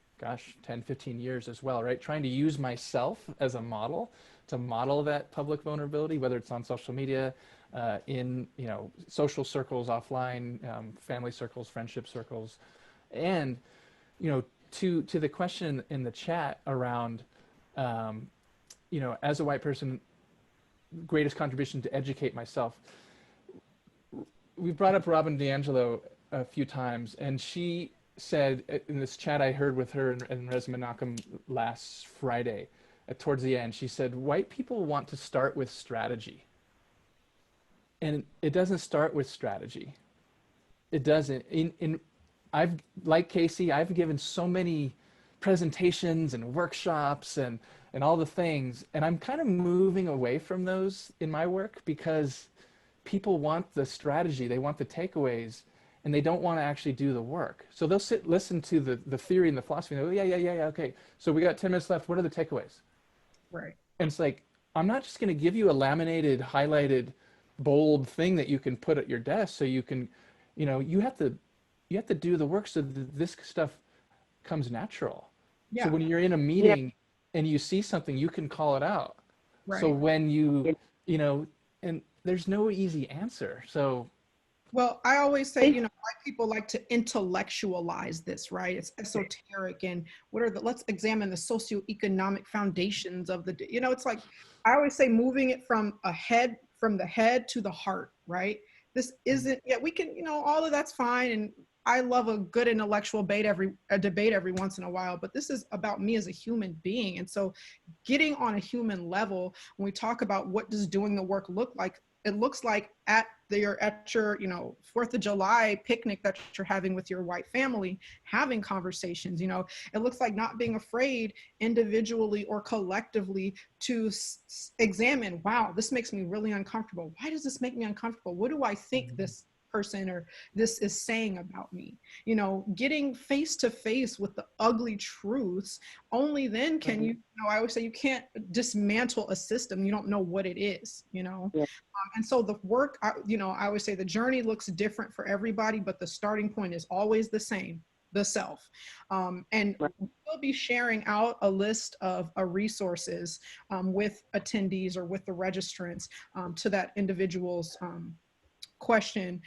10, 15 years as well, right? Trying to use myself as a model to model that public vulnerability, whether it's on social media, in social circles, offline, family circles, friendship circles, and to the question in the chat around as a white person, greatest contribution to educate myself. We've brought up Robin DiAngelo a few times, and she said in this chat I heard with her and Reza Menachem last Friday, towards the end, she said, white people want to start with strategy. And it doesn't start with strategy. It doesn't. Like Casey, I've given so many presentations and workshops and all the things, and I'm kind of moving away from those in my work because people want the strategy, they want the takeaways, and they don't want to actually do the work. So they'll listen to the theory and the philosophy, and they go, yeah, okay. So we got 10 minutes left. What are the takeaways?
Right.
And it's like, I'm not just going to give you a laminated, highlighted, bold thing that you can put at your desk so you can, you have to do the work so that this stuff comes natural.
Yeah.
So when you're in a meeting and you see something, you can call it out.
Right.
So when you, and there's no easy answer. So
Well, I always say, you know, white people like to intellectualize this, right? It's esoteric, and let's examine the socioeconomic foundations of the, you know, it's like, I always say moving it from the head to the heart, right? This isn't, yeah, we can, you know, all of that's fine. And I love a good intellectual debate every once in a while, but this is about me as a human being. And so getting on a human level, when we talk about what does doing the work look like, it looks like at your, you know, 4th of July picnic that you're having with your white family, having conversations, you know, it looks like not being afraid individually or collectively to examine, wow, this makes me really uncomfortable. Why does this make me uncomfortable? What do I think this person or this is saying about me? You know, getting face to face with the ugly truths, only then can you know, I always say you can't dismantle a system you don't know what it is, you know.
Yeah.
And so the work, you know, I always say the journey looks different for everybody, but the starting point is always the same, the self. And we'll be sharing out a list of resources with attendees or with the registrants to that individual's question,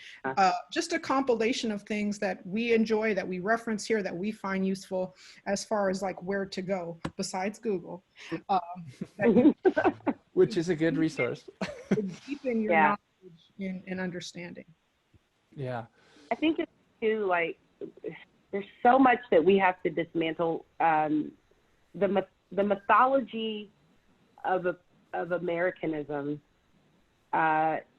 just a compilation of things that we enjoy, that we reference here, that we find useful as far as like where to go besides Google.
Which is a good resource.
Deepen your knowledge and understanding.
Yeah.
I think it's too, like, there's so much that we have to dismantle. The mythology of Americanism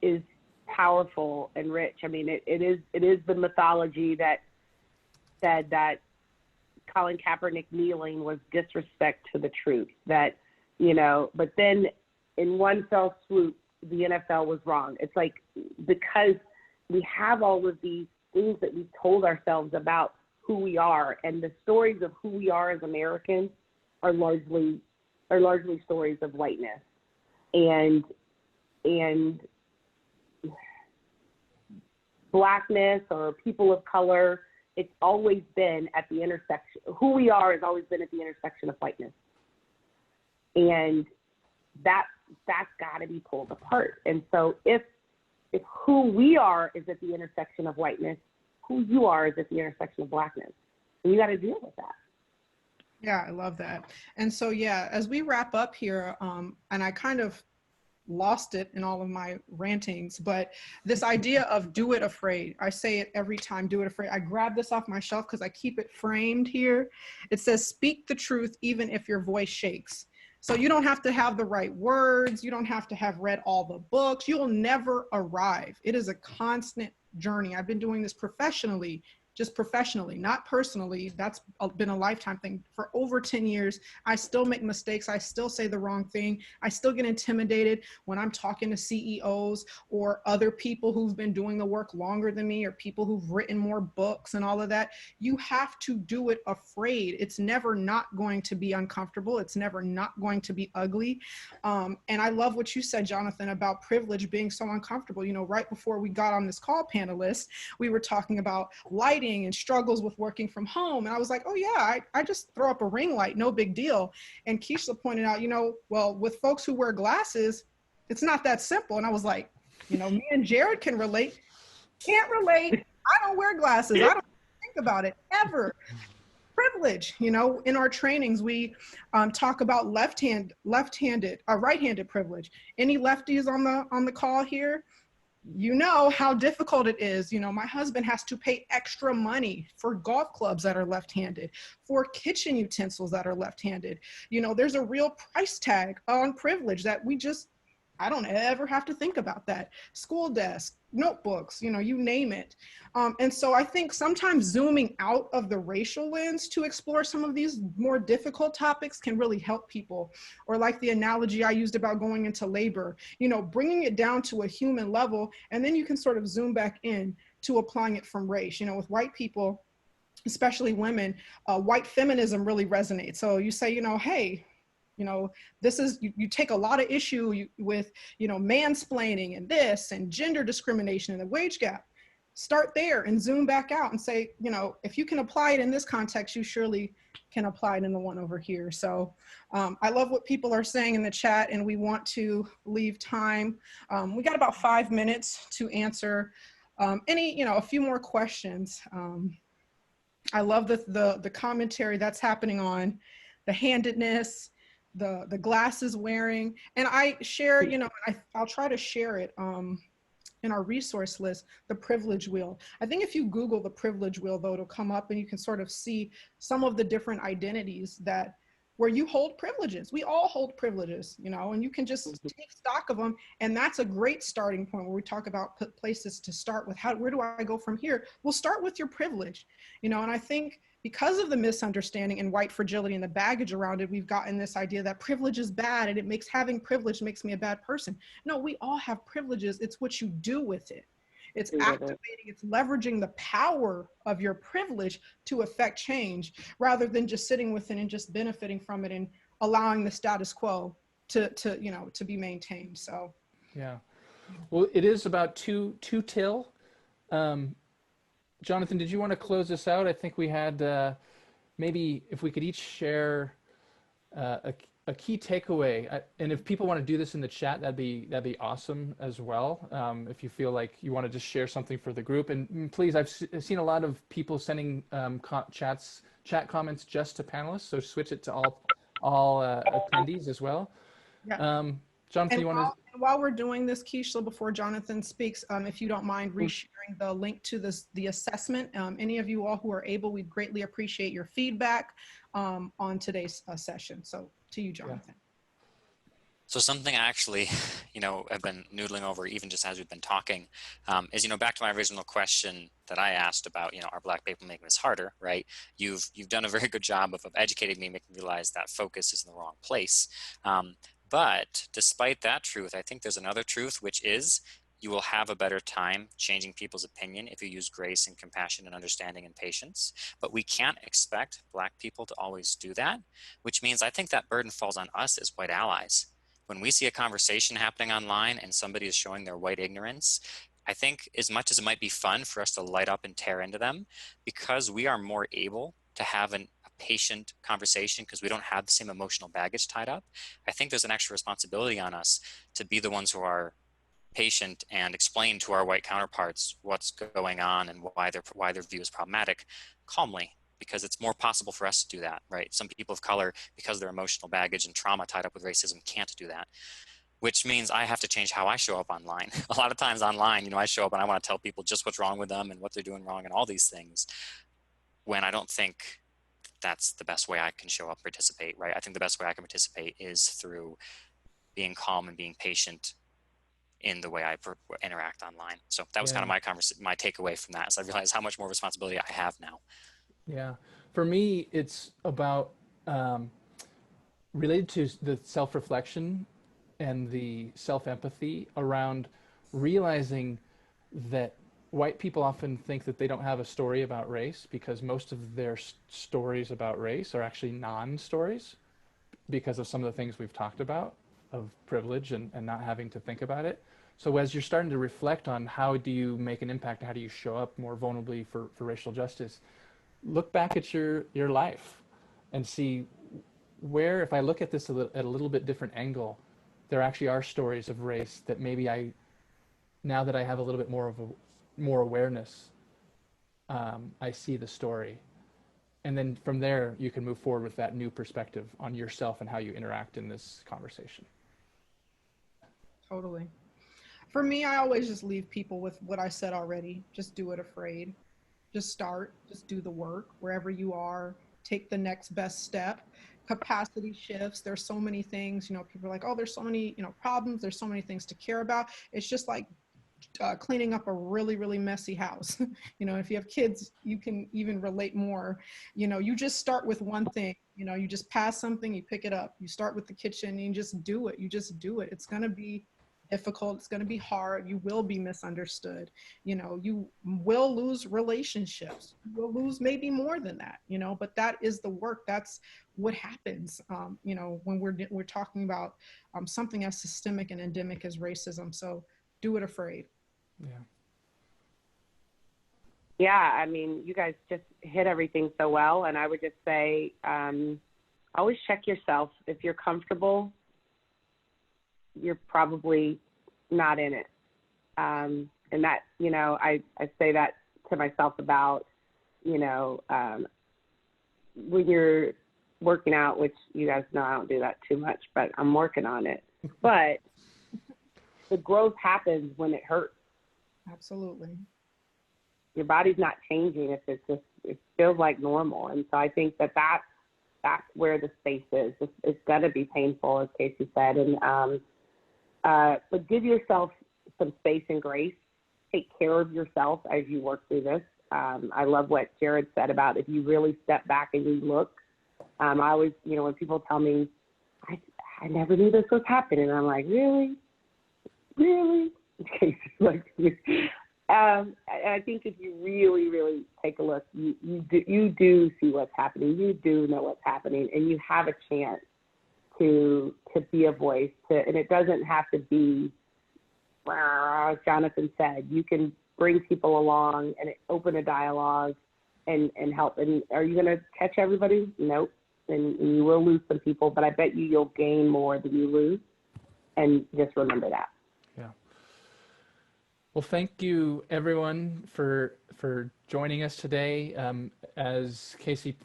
is powerful and rich. I mean, it is the mythology that said that Colin Kaepernick kneeling was disrespect to the truth. That, you know, but then in one fell swoop, the NFL was wrong. It's like, because we have all of these things that we've told ourselves about who we are, and the stories of who we are as Americans are largely stories of whiteness and Blackness or people of color. It's always been at the intersection. Who we are has always been at the intersection of whiteness, and that's got to be pulled apart. And so if who we are is at the intersection of whiteness, who you are is at the intersection of Blackness, and you got to deal with that.
Yeah, I love that. And so, yeah, as we wrap up here, and I kind of lost it in all of my rantings, but this idea of do it afraid, I say it every time, do it afraid. I grab this off my shelf because I keep it framed here. It says, speak the truth even if your voice shakes. So you don't have to have the right words. You don't have to have read all the books. You'll never arrive. It is a constant journey. I've been doing this professionally, just professionally, not personally. That's been a lifetime thing. For over 10 years, I still make mistakes. I still say the wrong thing. I still get intimidated when I'm talking to CEOs or other people who've been doing the work longer than me, or people who've written more books and all of that. You have to do it afraid. It's never not going to be uncomfortable. It's never not going to be ugly. And I love what you said, Jonathan, about privilege being so uncomfortable. You know, right before we got on this call, panelists, we were talking about lighting and struggles with working from home. And I was like, oh yeah, I just throw up a ring light, no big deal. And Keisha pointed out, you know, well, with folks who wear glasses, it's not that simple. And I was like, you know, me and Jared can relate. Can't relate. I don't wear glasses. I don't think about it ever. Privilege, you know, in our trainings, we talk about right-handed privilege. Any lefties on the call here? You know how difficult it is. You know, my husband has to pay extra money for golf clubs that are left-handed, for kitchen utensils that are left-handed. You know, there's a real price tag on privilege that I don't ever have to think about that. School desk, notebooks, you know, you name it. And so I think sometimes zooming out of the racial lens to explore some of these more difficult topics can really help people. Or like the analogy I used about going into labor, you know, bringing it down to a human level, and then you can sort of zoom back in to applying it from race. You know, with white people, especially women, white feminism really resonates. So you say, you know, hey, you know, this is, you take a lot of issue with, you know, mansplaining and this and gender discrimination and the wage gap. Start there and zoom back out and say, you know, if you can apply it in this context, you surely can apply it in the one over here. So I love what people are saying in the chat, and we want to leave time. We got about 5 minutes to answer A few more questions. I love the commentary that's happening on the handedness, the glasses wearing, and I share, I'll try to share it in our resource list, the privilege wheel. I think if you Google the privilege wheel, though, it'll come up and you can sort of see some of the different identities that where you hold privileges. We all hold privileges, and you can just take stock of them. And that's a great starting point where we talk about places to start with. Where do I go from here? We'll start with your privilege, and I think because of the misunderstanding and white fragility and the baggage around it, we've gotten this idea that privilege is bad and having privilege makes me a bad person. No, we all have privileges. It's what you do with it. It's activating, it's leveraging the power of your privilege to affect change rather than just sitting with it and just benefiting from it and allowing the status quo to be maintained. So,
yeah. Well, it is about two till. Jonathan, did you want to close this out? I think we had maybe if we could each share a key takeaway, and if people want to do this in the chat, that'd be awesome as well. If you feel like you want to just share something for the group, and please, I've seen a lot of people sending chat comments just to panelists, so switch it to all attendees as well.
Yeah.
Jonathan,
while we're doing this, Keishla, before Jonathan speaks, if you don't mind resharing the link to the assessment, any of you all who are able, we'd greatly appreciate your feedback on today's session. So to you, Jonathan. Yeah.
So something I actually, have been noodling over even just as we've been talking is, back to my original question that I asked about, are Black people making this harder, right? You've done a very good job of educating me, making me realize that focus is in the wrong place. But despite that truth, I think there's another truth, which is you will have a better time changing people's opinion if you use grace and compassion and understanding and patience. But we can't expect Black people to always do that, which means I think that burden falls on us as white allies. When we see a conversation happening online and somebody is showing their white ignorance, I think as much as it might be fun for us to light up and tear into them, because we are more able to have a patient conversation because we don't have the same emotional baggage tied up, I think there's an extra responsibility on us to be the ones who are patient and explain to our white counterparts what's going on and why their view is problematic calmly, because it's more possible for us to do that, right? Some people of color, because of their emotional baggage and trauma tied up with racism, can't do that, which means I have to change how I show up online. A lot of times online, I show up and I want to tell people just what's wrong with them and what they're doing wrong and all these things, when I don't think that's the best way I can show up and participate, right? I think the best way I can participate is through being calm and being patient in the way I interact online. So that was kind of my takeaway from that. So I realized how much more responsibility I have now.
Yeah, for me, it's about related to the self-reflection and the self-empathy around realizing that white people often think that they don't have a story about race because most of their stories about race are actually non-stories because of some of the things we've talked about of privilege and not having to think about it. So as you're starting to reflect on how do you make an impact, how do you show up more vulnerably for racial justice, look back at your life and see where, if I look at this at a little bit different angle, there actually are stories of race that maybe now that I have a little bit more awareness, I see the story. And then from there, you can move forward with that new perspective on yourself and how you interact in this conversation.
Totally. For me, I always just leave people with what I said already. Just do it afraid. Just start, just do the work wherever you are, take the next best step. Capacity shifts. There's so many things, people are like, oh, there's so many, problems. There's so many things to care about. It's just like cleaning up a really, really messy house. If you have kids, you can even relate more. You just start with one thing, you just pass something, you pick it up, you start with the kitchen and you just do it. It's going to be difficult. It's going to be hard. You will be misunderstood. You will lose relationships. You will lose maybe more than that, but that is the work. That's what happens, when we're talking about something as systemic and endemic as racism. So do it afraid.
Yeah, you guys just hit everything so well. And I would just say, always check yourself. If you're comfortable, you're probably not in it. And that, you know, I say that to myself about, you know, when you're working out, which you guys know I don't do that too much, but I'm working on it. But the growth happens when it hurts.
Absolutely.
Your body's not changing if it feels like normal. And so I think that's where the space is. It's going to be painful, as Casey said. And but give yourself some space and grace. Take care of yourself as you work through this. I love what Jared said about if you really step back and you look. I always, you know, when people tell me, I never knew this was happening, I'm like, really? Like, I think if you really, really take a look, you do see what's happening. You do know what's happening, and you have a chance to be a voice. And it doesn't have to be, as Jonathan said, you can bring people along and open a dialogue and help. And are you going to catch everybody? Nope. And you will lose some people, but I bet you'll gain more than you lose. And just remember that.
Yeah. Well, thank you everyone for joining us today. As Casey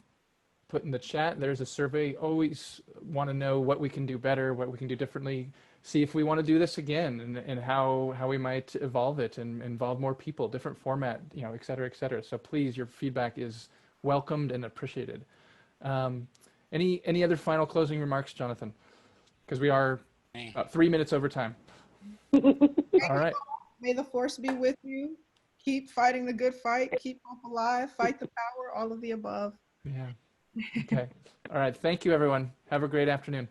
put in the chat, there's a survey. Always want to know what we can do better, what we can do differently. See if we want to do this again, and how we might evolve it and involve more people, different format, you know, et cetera, et cetera. So please, your feedback is welcomed and appreciated. Any other final closing remarks, Jonathan? Because we are about 3 minutes over time. All right.
May the force be with you. Keep fighting the good fight. Keep hope alive. Fight the power. All of the above.
Yeah. Okay. All right. Thank you, everyone. Have a great afternoon.